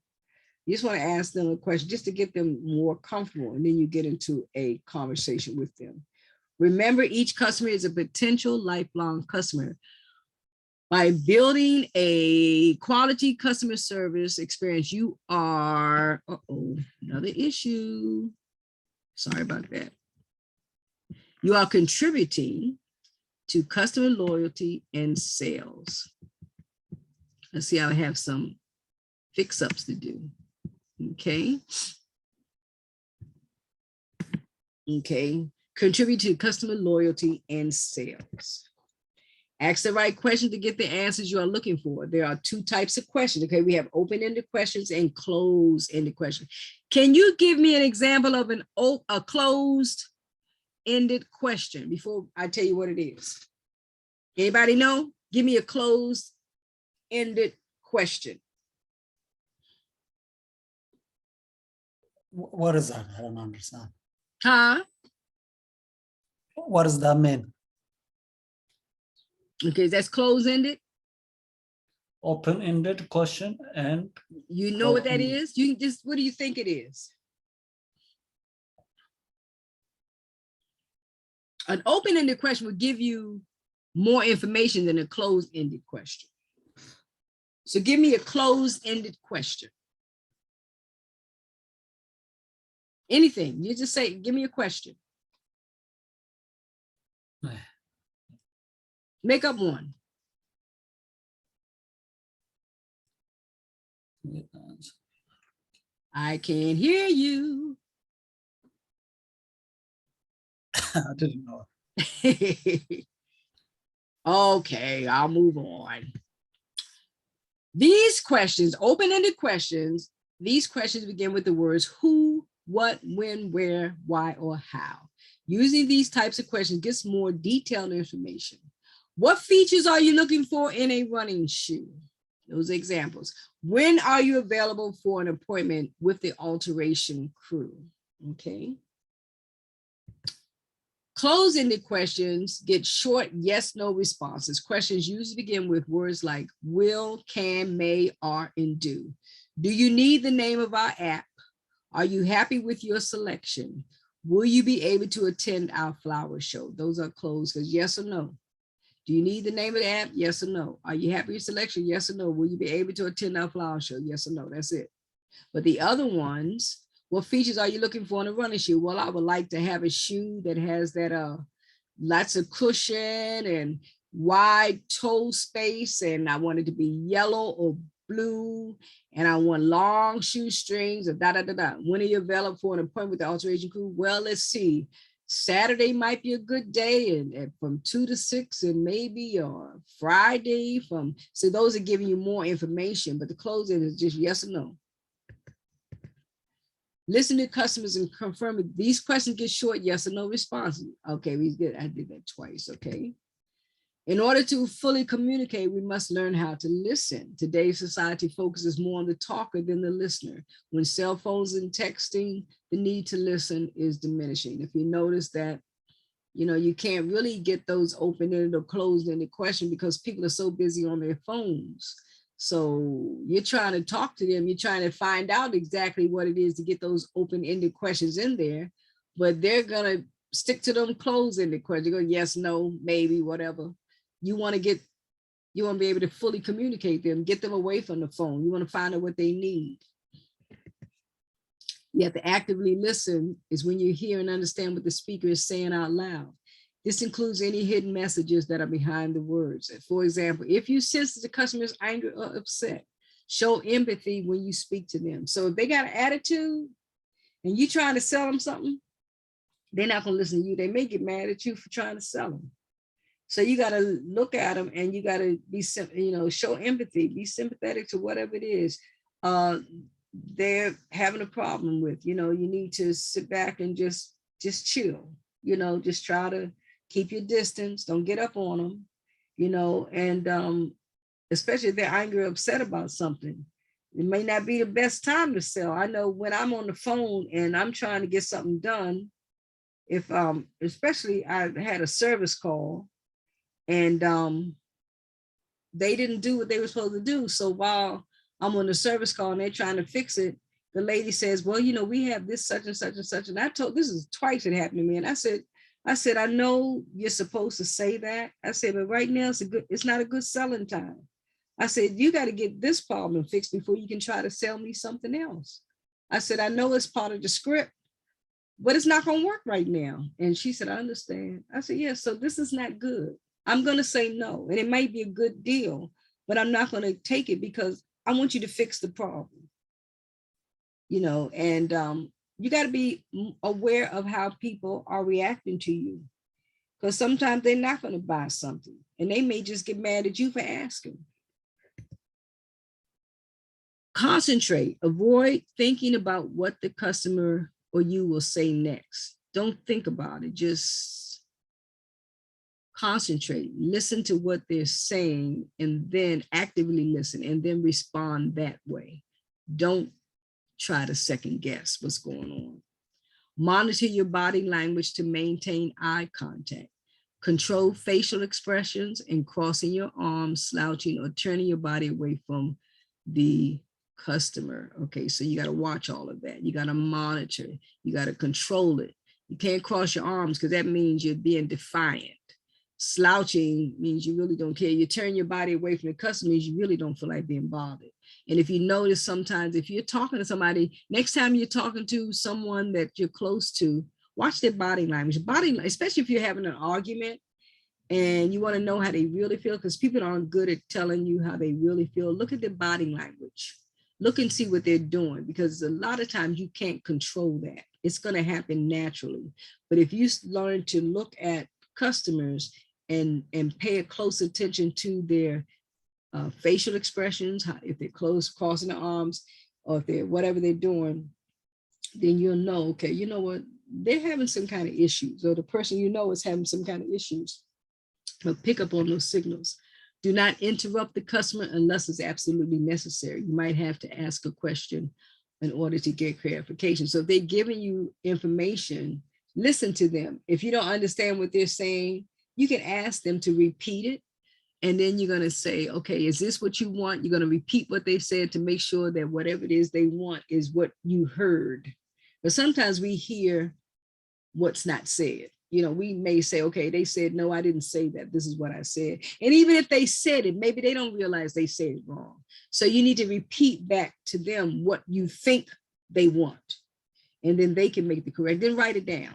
You just want to ask them a question just to get them more comfortable, and then you get into a conversation with them. Remember, each customer is a potential lifelong customer. By building a quality customer service experience, you are, another issue. Sorry about that. You are contributing to customer loyalty and sales. Let's see, I have some fix-ups to do. Okay. Contribute to customer loyalty and sales. Ask the right questions to get the answers you are looking for. There are 2 types of questions. Okay, we have open-ended questions and closed-ended questions. Can you give me an example of a closed-ended question before I tell you what it is? Anybody know? Give me a closed-ended question. What is that? I don't understand. Huh? What does that mean? Okay, that's closed-ended. Open-ended question and You know what that Open. is? You can just, what do you think it is? An open-ended question would give you more information than a closed-ended question. So give me a closed-ended question. Anything, you just say, give me a question. Make up one. I can't hear you. I didn't know. Okay, I'll move on. These questions, open-ended questions, these questions begin with the words who, what, when, where, why, or how. Using these types of questions gets more detailed information. What features are you looking for in a running shoe? Those examples. When are you available for an appointment with the alteration crew? Okay. Closed-ended questions get short yes, no responses. Questions usually begin with words like will, can, may, are, and do. Do you need the name of our app? Are you happy with your selection? Will you be able to attend our flower show? Those are closed because yes or no. Do you need the name of the app? Yes or no. Are you happy with your selection? Yes or no. Will you be able to attend our flower show? Yes or no. That's it. But the other ones, what features are you looking for in a running shoe? Well, I would like to have a shoe that has that lots of cushion and wide toe space, and I want it to be yellow or blue, and I want long shoestrings, or da da da da. When are you available for an appointment with the alteration crew? Well, let's see. Saturday might be a good day, and from 2 to 6, and maybe or Friday from. So those are giving you more information, but the closing is just yes or no. Listen to customers and confirm it. These questions get short yes or no responses. Okay, we did. I did that twice. Okay. In order to fully communicate, we must learn how to listen. Today's society focuses more on the talker than the listener. When cell phones and texting, the need to listen is diminishing. If you notice that, you know, you can't really get those open-ended or closed-ended questions because people are so busy on their phones. So you're trying to talk to them, you're trying to find out exactly what it is to get those open-ended questions in there, but they're gonna stick to them closed-ended questions. Go yes, no, maybe, whatever. You want to be able to fully communicate them, get them away from the phone. You want to find out what they need. You have to actively listen is when you hear and understand what the speaker is saying out loud. This includes any hidden messages that are behind the words. For example, if you sense that the customer is angry or upset, show empathy when you speak to them. So if they got an attitude and you trying to sell them something, they're not going to listen to you. They may get mad at you for trying to sell them. So you got to look at them and you got to be, you know, show empathy, be sympathetic to whatever it is they're having a problem with. You know, you need to sit back and just chill, you know, just try to keep your distance. Don't get up on them, you know, and especially if they're angry or upset about something. It may not be the best time to sell. I know when I'm on the phone and I'm trying to get something done, if especially I had a service call, and they didn't do what they were supposed to do. So while I'm on the service call and they're trying to fix it, the lady says, well, you know, we have this such and such and such. And I told, this is twice it happened to me. And I said, I know you're supposed to say that. I said, but right now it's not a good selling time. I said, you got to get this problem fixed before you can try to sell me something else. I said, I know it's part of the script, but it's not going to work right now. And she said, I understand. I said, yeah, so this is not good. I'm going to say no, and it might be a good deal, but I'm not going to take it because I want you to fix the problem. You know, and you got to be aware of how people are reacting to you, because sometimes they're not going to buy something and they may just get mad at you for asking. Concentrate, avoid thinking about what the customer or you will say next. Don't think about it, just concentrate, listen to what they're saying, and then actively listen and then respond that way. Don't try to second guess what's going on. Monitor your body language to maintain eye contact. Control facial expressions and crossing your arms, slouching, or turning your body away from the customer. Okay, so you got to watch all of that. You got to monitor, you got to control it. You can't cross your arms because that means you're being defiant. Slouching means you really don't care. You turn your body away from the customer means you really don't feel like being bothered. And if you notice, sometimes if you're talking to somebody, next time you're talking to someone that you're close to, watch their body language. Especially if you're having an argument and you want to know how they really feel, because people aren't good at telling you how they really feel. Look at their body language. Look and see what they're doing, because a lot of times you can't control that. It's going to happen naturally. But if you learn to look at customers and pay a close attention to their facial expressions, if they're crossing their arms, or if they're whatever they're doing, then you'll know, okay, you know what, they're having some kind of issues, or the person you know is having some kind of issues. But pick up on those signals. Do not interrupt the customer unless it's absolutely necessary. You might have to ask a question in order to get clarification. So if they're giving you information, listen to them. If you don't understand what they're saying, you can ask them to repeat it. And then you're going to say, okay, is this what you want? You're going to repeat what they said to make sure that whatever it is they want is what you heard. But sometimes we hear what's not said. You know, we may say, okay, they said, no, I didn't say that. This is what I said. And even if they said it, maybe they don't realize they said it wrong. So you need to repeat back to them what you think they want. And then they can make the correct, then write it down.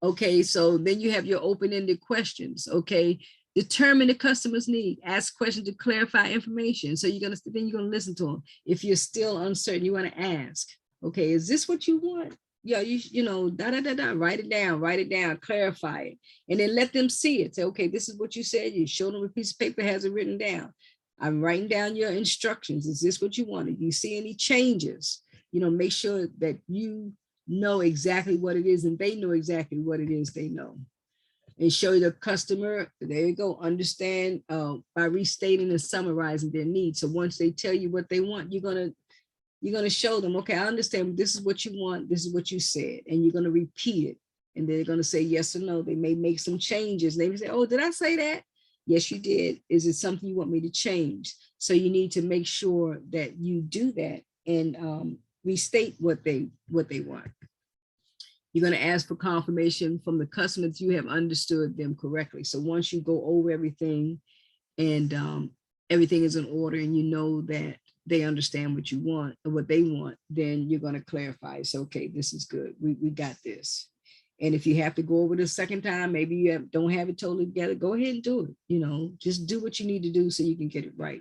Okay, so then you have your open-ended questions. Okay, determine the customer's need, ask questions to clarify information. So you're gonna listen to them. If you're still uncertain, you want to ask, okay, is this what you want? Yeah, you know, write it down, clarify it, and then let them see it. Say, okay, this is what you said. You show them a piece of paper, has it written down. I'm writing down your instructions. Is this what you wanted? You see any changes? You know, make sure that you know exactly what it is and they know exactly what it is they know. And show the customer, there you go, understand by restating and summarizing their needs. So once they tell you what they want, you're gonna show them, okay, I understand this is what you want, this is what you said, and you're gonna repeat it. And they're gonna say yes or no. They may make some changes. They may say, oh, did I say that? Yes, you did. Is it something you want me to change? So you need to make sure that you do that and restate what they want. You're going to ask for confirmation from the customer that you have understood them correctly. So once you go over everything and everything is in order and you know that they understand what you want or what they want, then you're going to clarify. So, okay, this is good. We got this. And if you have to go over the second time, maybe you don't have it totally together, go ahead and do it. You know, just do what you need to do so you can get it right.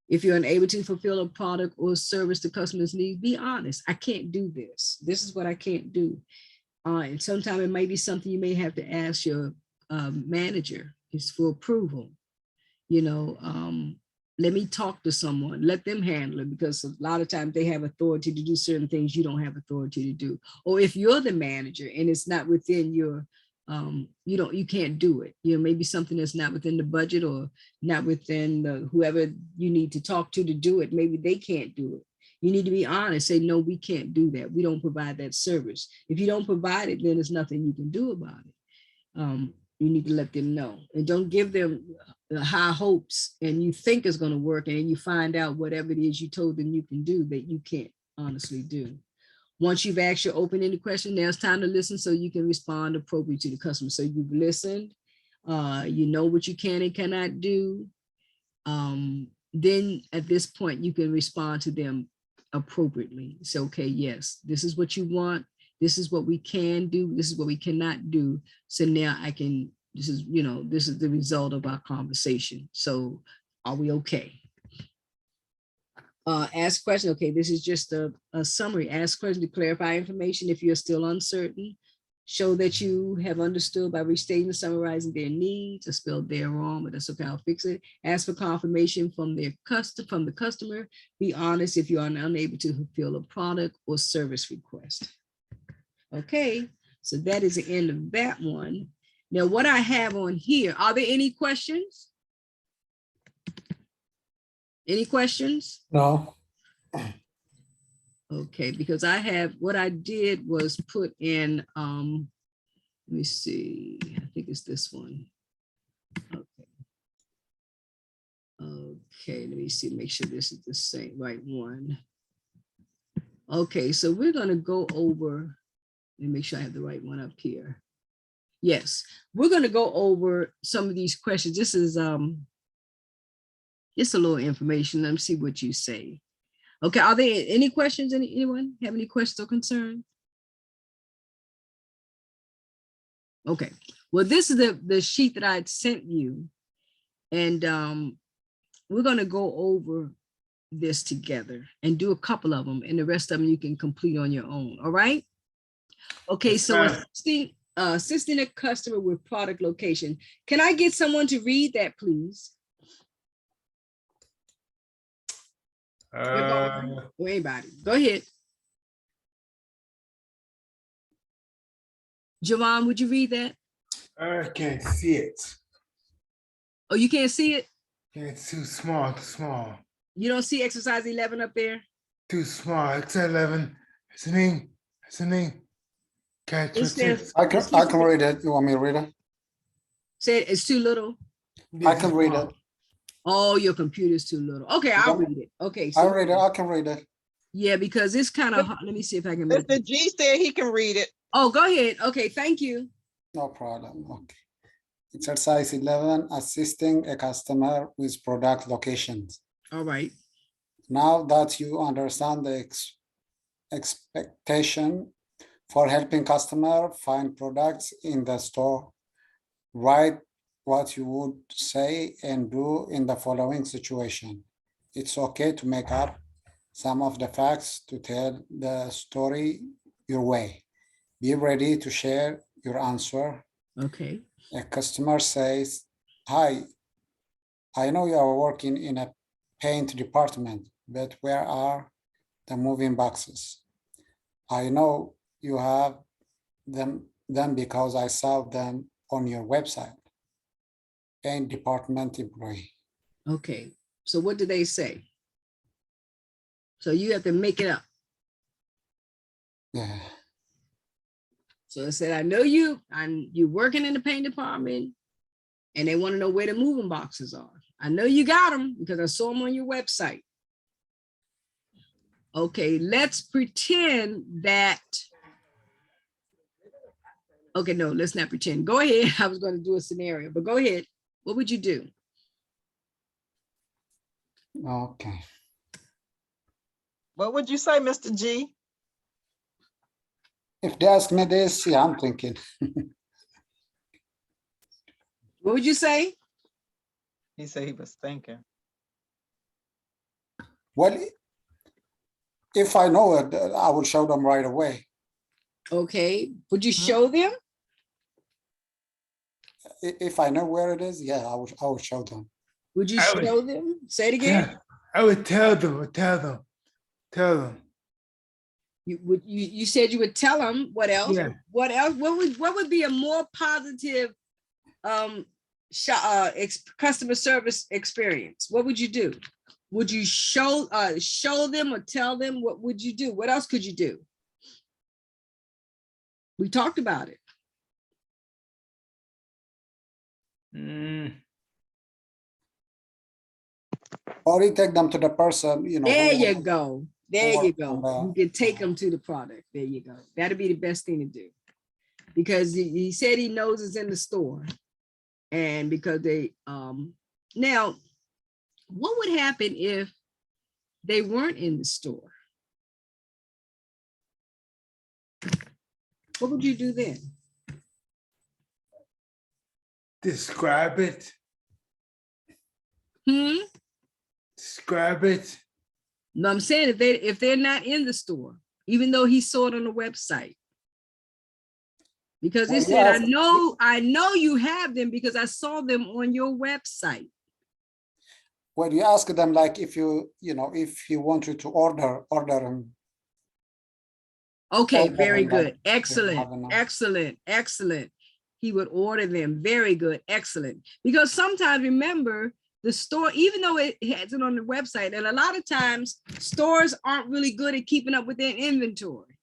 If you're unable to fulfill a product or service the customer's needs, be honest. I can't do this. This is what I can't do. And sometimes it might be something you may have to ask your manager is for approval. You know, let me talk to someone, let them handle it, because a lot of times they have authority to do certain things you don't have authority to do. Or if you're the manager and it's not within your, you can't do it. You know, maybe something that's not within the budget or not within whoever you need to talk to do it. Maybe they can't do it. You need to be honest, say, no, we can't do that. We don't provide that service. If you don't provide it, then there's nothing you can do about it. You need to let them know and don't give them the high hopes and you think it's going to work and you find out whatever it is you told them you can do that you can't honestly do. Once you've asked your open-ended question, now it's time to listen so you can respond appropriately to the customer. So you've listened, you know what you can and cannot do. Then at this point, you can respond to them appropriately. So, okay, yes, this is what you want. This is what we can do. This is what we cannot do. So now I can, this is the result of our conversation. So are we okay? Ask questions. Okay, this is just a summary. Ask questions to clarify information if you're still uncertain. Show that you have understood by restating and summarizing their needs. I spelled there wrong, but that's okay, I'll fix it. Ask for confirmation from the customer. Be honest if you are unable to fulfill a product or service request. Okay, so that is the end of that one. Now, what I have on here, are there any questions? Any questions? No. Okay, because I have, what I did was put in, let me see, I think it's this one. Okay, let me see, make sure this is the same, right one. Okay, so we're gonna go over, let me make sure I have the right one up here. Yes, we're gonna go over some of these questions. This is just a little information. Let me see what you say. Okay, are there any questions? Anyone have any questions or concerns? Okay, well, this is the sheet that I had sent you. And we're gonna go over this together and do a couple of them, and the rest of them you can complete on your own, all right? Okay, Yes, so ma'am. assisting a customer with product location. Can I get someone to read that, please? Or anybody, go ahead. Javon, would you read that? I can't see it. Oh, you can't see it? It's too small, too small. You don't see exercise 11 up there? Too small. It's 11. It's a name. It's a name. Catch It what's says, it? I can read it. You want me to read it? say it's too little. I can read it. Oh, your computer's too little. Okay, I'll read it. Okay. I read it. I can read it. Yeah, because it's kind of hard. Let me see if I can make Mr. it. G said he can read it. Oh, go ahead. Okay, thank you. No problem. Okay. Exercise 11, assisting a customer with product locations. All right. Now that you understand the expectation for helping customer find products in the store, write what you would say and do in the following situation. It's okay to make up some of the facts to tell the story your way. Be ready to share your answer. Okay, A customer says, "Hi, I know you are working in a paint department, but where are the moving boxes? I know you have them because I saw them on your website." Paint department employee. okay. So what do they say? So you have to make it up. Yeah. So it said, I know you, you're working in the paint department and they want to know where the moving boxes are. I know you got them because I saw them on your website. Okay, let's pretend that. Okay, no, let's not pretend. Go ahead. I was going to do a scenario, but go ahead. What would you do? Okay. What would you say, Mr. G? If they ask me this, yeah, I'm thinking. What would you say? He said he was thinking. Well, if I know it, I will show them right away. Okay, would you show them? If I know where it is, yeah, I will show them. Would you I would- show them? Say it again. I would tell them, tell them. You said you would tell them. What else? Yeah. What else? What would be a more positive customer service experience? What would you do? Would you show them or tell them? What would you do? What else could you do? We talked about it. Or you take them to the person, you know. There who- you go. There or you go. on the- You can take them to the product. There you go. That'd be the best thing to do. Because he said he knows it's in the store. And because they now, what would happen if they weren't in the store? What would you do then? Describe it, Hmm? describe it. No, I'm saying if they're not in the store, even though he saw it on the website. Because he Well, said, yeah, I know you have them because I saw them on your website. Well, you ask them like if you know, if you want you to order them. Okay, Order very them, like, good. Excellent, have enough. excellent, excellent. He would order them. Very good, excellent. Because sometimes, remember, the store, even though it has it on the website, and a lot of times stores aren't really good at keeping up with their inventory.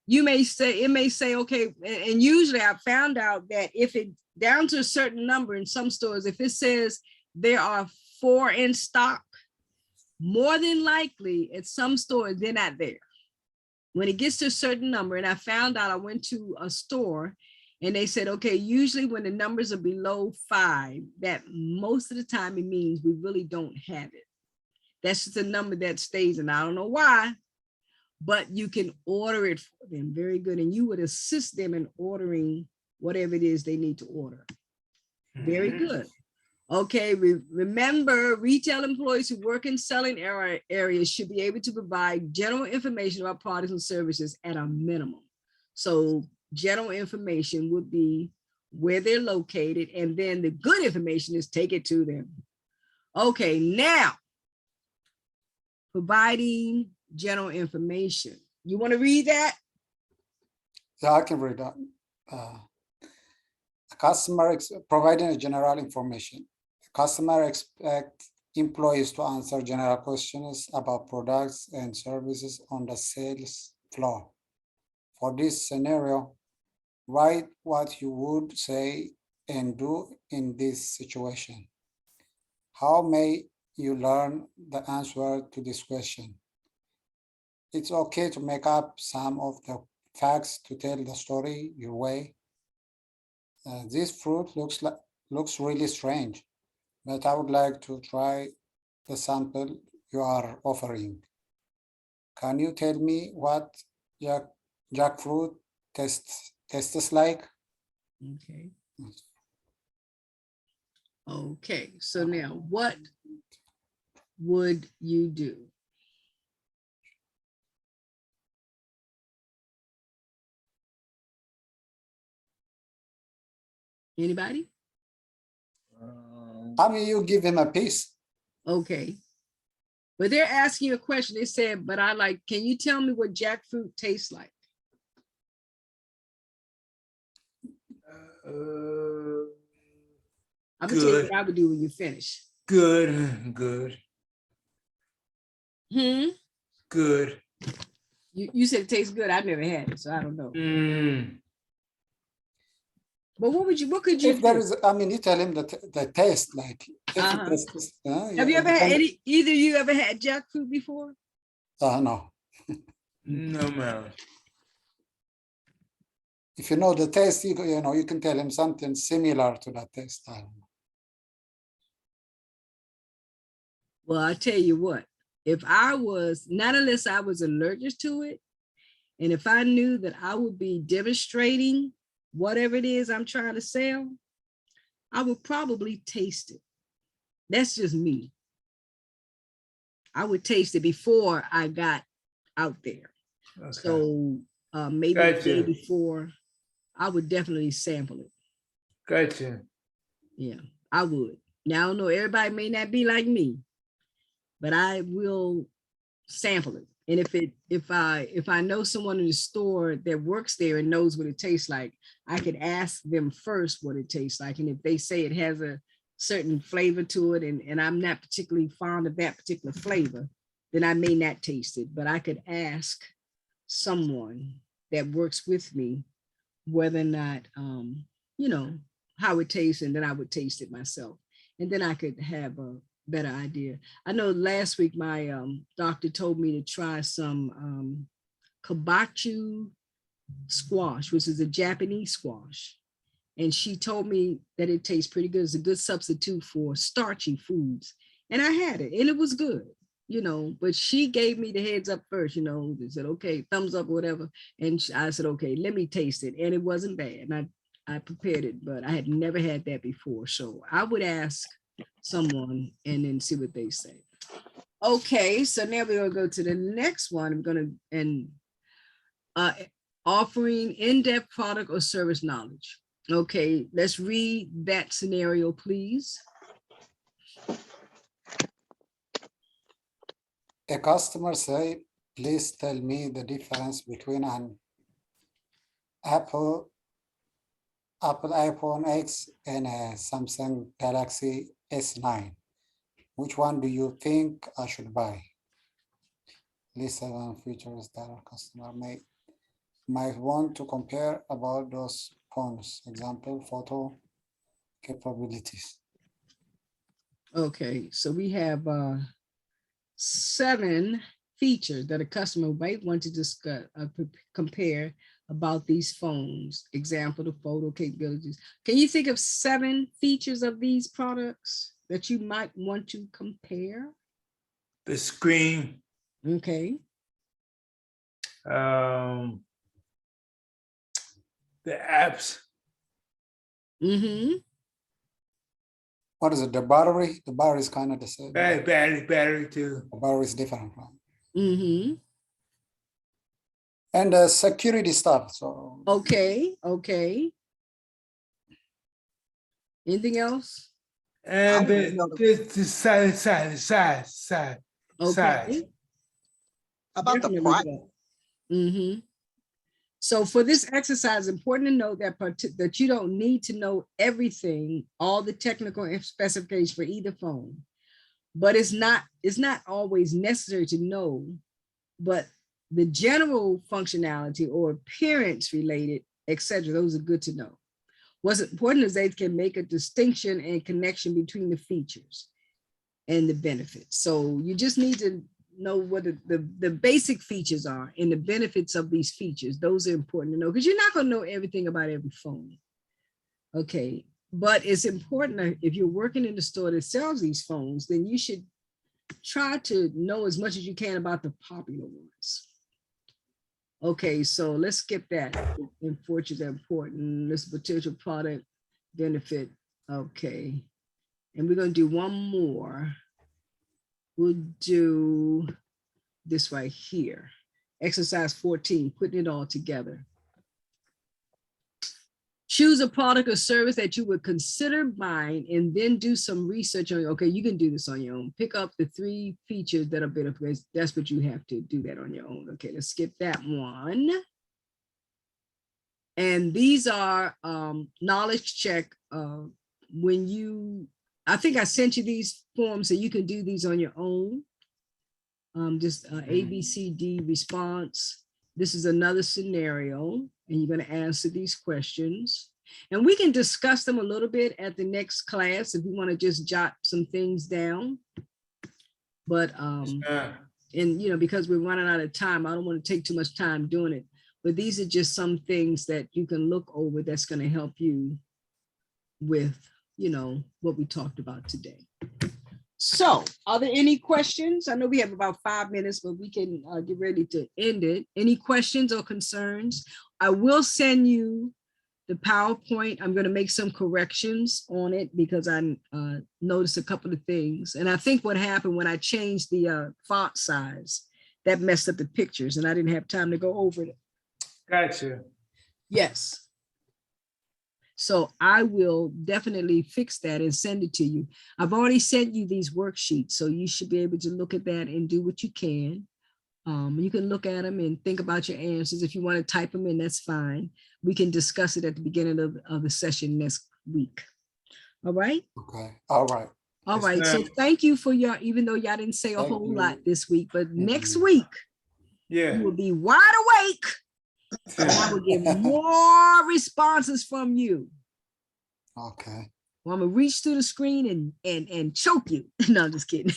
You may say, it may say, okay, and usually I found out that if it down to a certain number in some stores, if it says there are 4 in stock, more than likely at some stores, they're not there. When it gets to a certain number, and I found out, I went to a store and they said, okay, usually when the numbers are below 5, that most of the time it means we really don't have it. That's just a number that stays, and I don't know why, but you can order it for them. Very good. And you would assist them in ordering whatever it is they need to order. Very good. Okay, remember, retail employees who work in selling areas should be able to provide general information about products and services at a minimum. So general information would be where they're located, and then the good information is take it to them. Okay, now, providing general information. You want to read that? Yeah, I can read that. Providing a general information. Customer expect employees to answer general questions about products and services on the sales floor. For this scenario, write what you would say and do in this situation. How may you learn the answer to this question? It's okay to make up some of the facts to tell the story your way. This fruit looks really strange, but I would like to try the sample you are offering. Can you tell me what jackfruit tastes like? Okay. Okay, so now what would you do? Anybody? I mean, you give him a piece. Okay. But they're asking you a question. They said, but I like, can you tell me what jackfruit tastes like? I'm gonna tell you Good. what I would do when you finish. Good, good, Hmm? good. You said it tastes good. I've never had it, so I don't know. Mm, But what could you If there do? is, I mean, you tell him that the taste, like, if Uh-huh. it tastes, Have you ever had either of you ever had jackfruit before? No. no, ma'am. If you know the taste, you know, you can tell him something similar to that taste. I don't know. Well, I tell you what, if I was, not unless I was allergic to it, and if I knew that I would be demonstrating whatever it is I'm trying to sell, I would probably taste it. That's just me. I would taste it before I got out there. Okay. So maybe the day Gotcha. before, I would definitely sample it. Gotcha. Yeah, I would. Now, I don't know, everybody may not be like me, but I will sample it. And if I know someone in the store that works there and knows what it tastes like, I could ask them first what it tastes like. And if they say it has a certain flavor to it, and I'm not particularly fond of that particular flavor, then I may not taste it. But I could ask someone that works with me whether or not you know, how it tastes, and then I would taste it myself. And then I could have a better idea. I know last week my doctor told me to try some kabachu squash, which is a Japanese squash. And she told me that it tastes pretty good. It's a good substitute for starchy foods. And I had it and it was good, you know, but she gave me the heads up first, you know, they said, okay, thumbs up, whatever. And I said, okay, let me taste it. And it wasn't bad. And I prepared it, but I had never had that before. So I would ask someone and then see what they say. Okay, so now we're gonna go to the next one. I'm gonna, and offering in-depth product or service knowledge. Okay, let's read that scenario, please. A customer say, please tell me the difference between an Apple iPhone X and a Samsung Galaxy S9. Which one do you think I should buy? List 7 features that our customer might want to compare about those phones. Example, photo capabilities. Okay, so we have 7 features that a customer might want to discuss, compare about these phones. Example, the photo capabilities. Can you think of 7 features of these products that you might want to compare? The screen, Okay. the apps, Mm-hmm. What is it? The battery? The battery is kind of the same. battery too. The battery is different, right? Mm-hmm. And the security stuff. So Okay. Okay. Anything else? And wanna know the size. Okay. about the Definitely price. that. Mm-hmm. So for this exercise, important to know that you don't need to know everything, all the technical specifications for either phone, but it's not always necessary to know, but the general functionality or appearance related, etc., those are good to know. What's important is they can make a distinction and connection between the features and the benefits. So you just need to know what the basic features are and the benefits of these features. Those are important to know because you're not going to know everything about every phone. Okay, but it's important that if you're working in the store that sells these phones, then you should try to know as much as you can about the popular ones. Okay, so let's skip that. Features are important. This potential product benefit. Okay. And we're gonna do one more. We'll do this right here. Exercise 14, putting it all together. Choose a product or service that you would consider buying and then do some research on. Okay, you can do this on your own. Pick up the 3 features that are beneficial. That's what you have to do that on your own. Okay, let's skip that one. And these are knowledge check. When you, I think I sent you these forms so you can do these on your own. Just A, B, C, D response. This is another scenario, and you're going to answer these questions. And we can discuss them a little bit at the next class if you want to just jot some things down. But, and you know, because we're running out of time, I don't want to take too much time doing it. But these are just some things that you can look over that's going to help you with, you know, what we talked about today. So are there any questions? I know we have about 5 minutes, but we can get ready to end it. Any questions or concerns? I will send you the PowerPoint. I'm going to make some corrections on it because I noticed a couple of things. And I think what happened when I changed the font size, that messed up the pictures and I didn't have time to go over it. Gotcha. Yes. So I will definitely fix that and send it to you. I've already sent you these worksheets, so you should be able to look at that and do what you can. You can look at them and think about your answers. If you want to type them in, that's fine. We can discuss it at the beginning of the session next week. All right? Okay, all right. All Yes, right. So ma'am. thank you for your, even though y'all didn't say a Thank whole you. lot this week, but next Mhm. week, Yeah. you will be wide awake. And I will get more responses from you. Okay. Well, I'm gonna reach through the screen and choke you. No, I'm just kidding.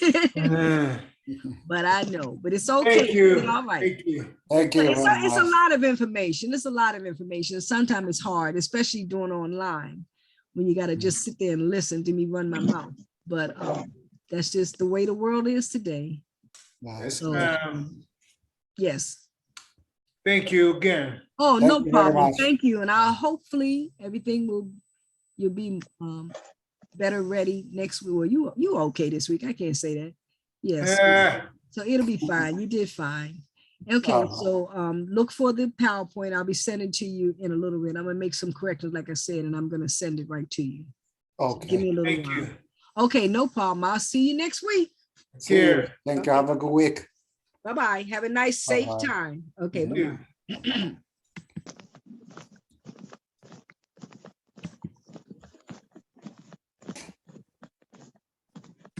But I know, but it's okay. Thank you. It's all right. Thank you. Thank But you it's very a much. lot of information. It's a lot of information. Sometimes it's hard, especially doing online when you got to just sit there and listen to me run my mouth. But that's just the way the world is today. Yes. So yes. Thank you again. Oh, Thank no you very problem. much. Thank you. And I'll hopefully everything you'll be better ready next week. Well, you okay this week. I can't say that. Yes. So it'll be fine. You did fine. Okay, so look for the PowerPoint. I'll be sending to you in a little bit. I'm gonna make some corrections, like I said, and I'm gonna send it right to you. Give me Okay. a little Thank while. you. Okay, no problem. I'll see you next week. See you. Cheers. Thank you. Have a good week. Bye-bye. Have a nice, safe Bye-bye. time. Okay, Mhm. You. bye-bye.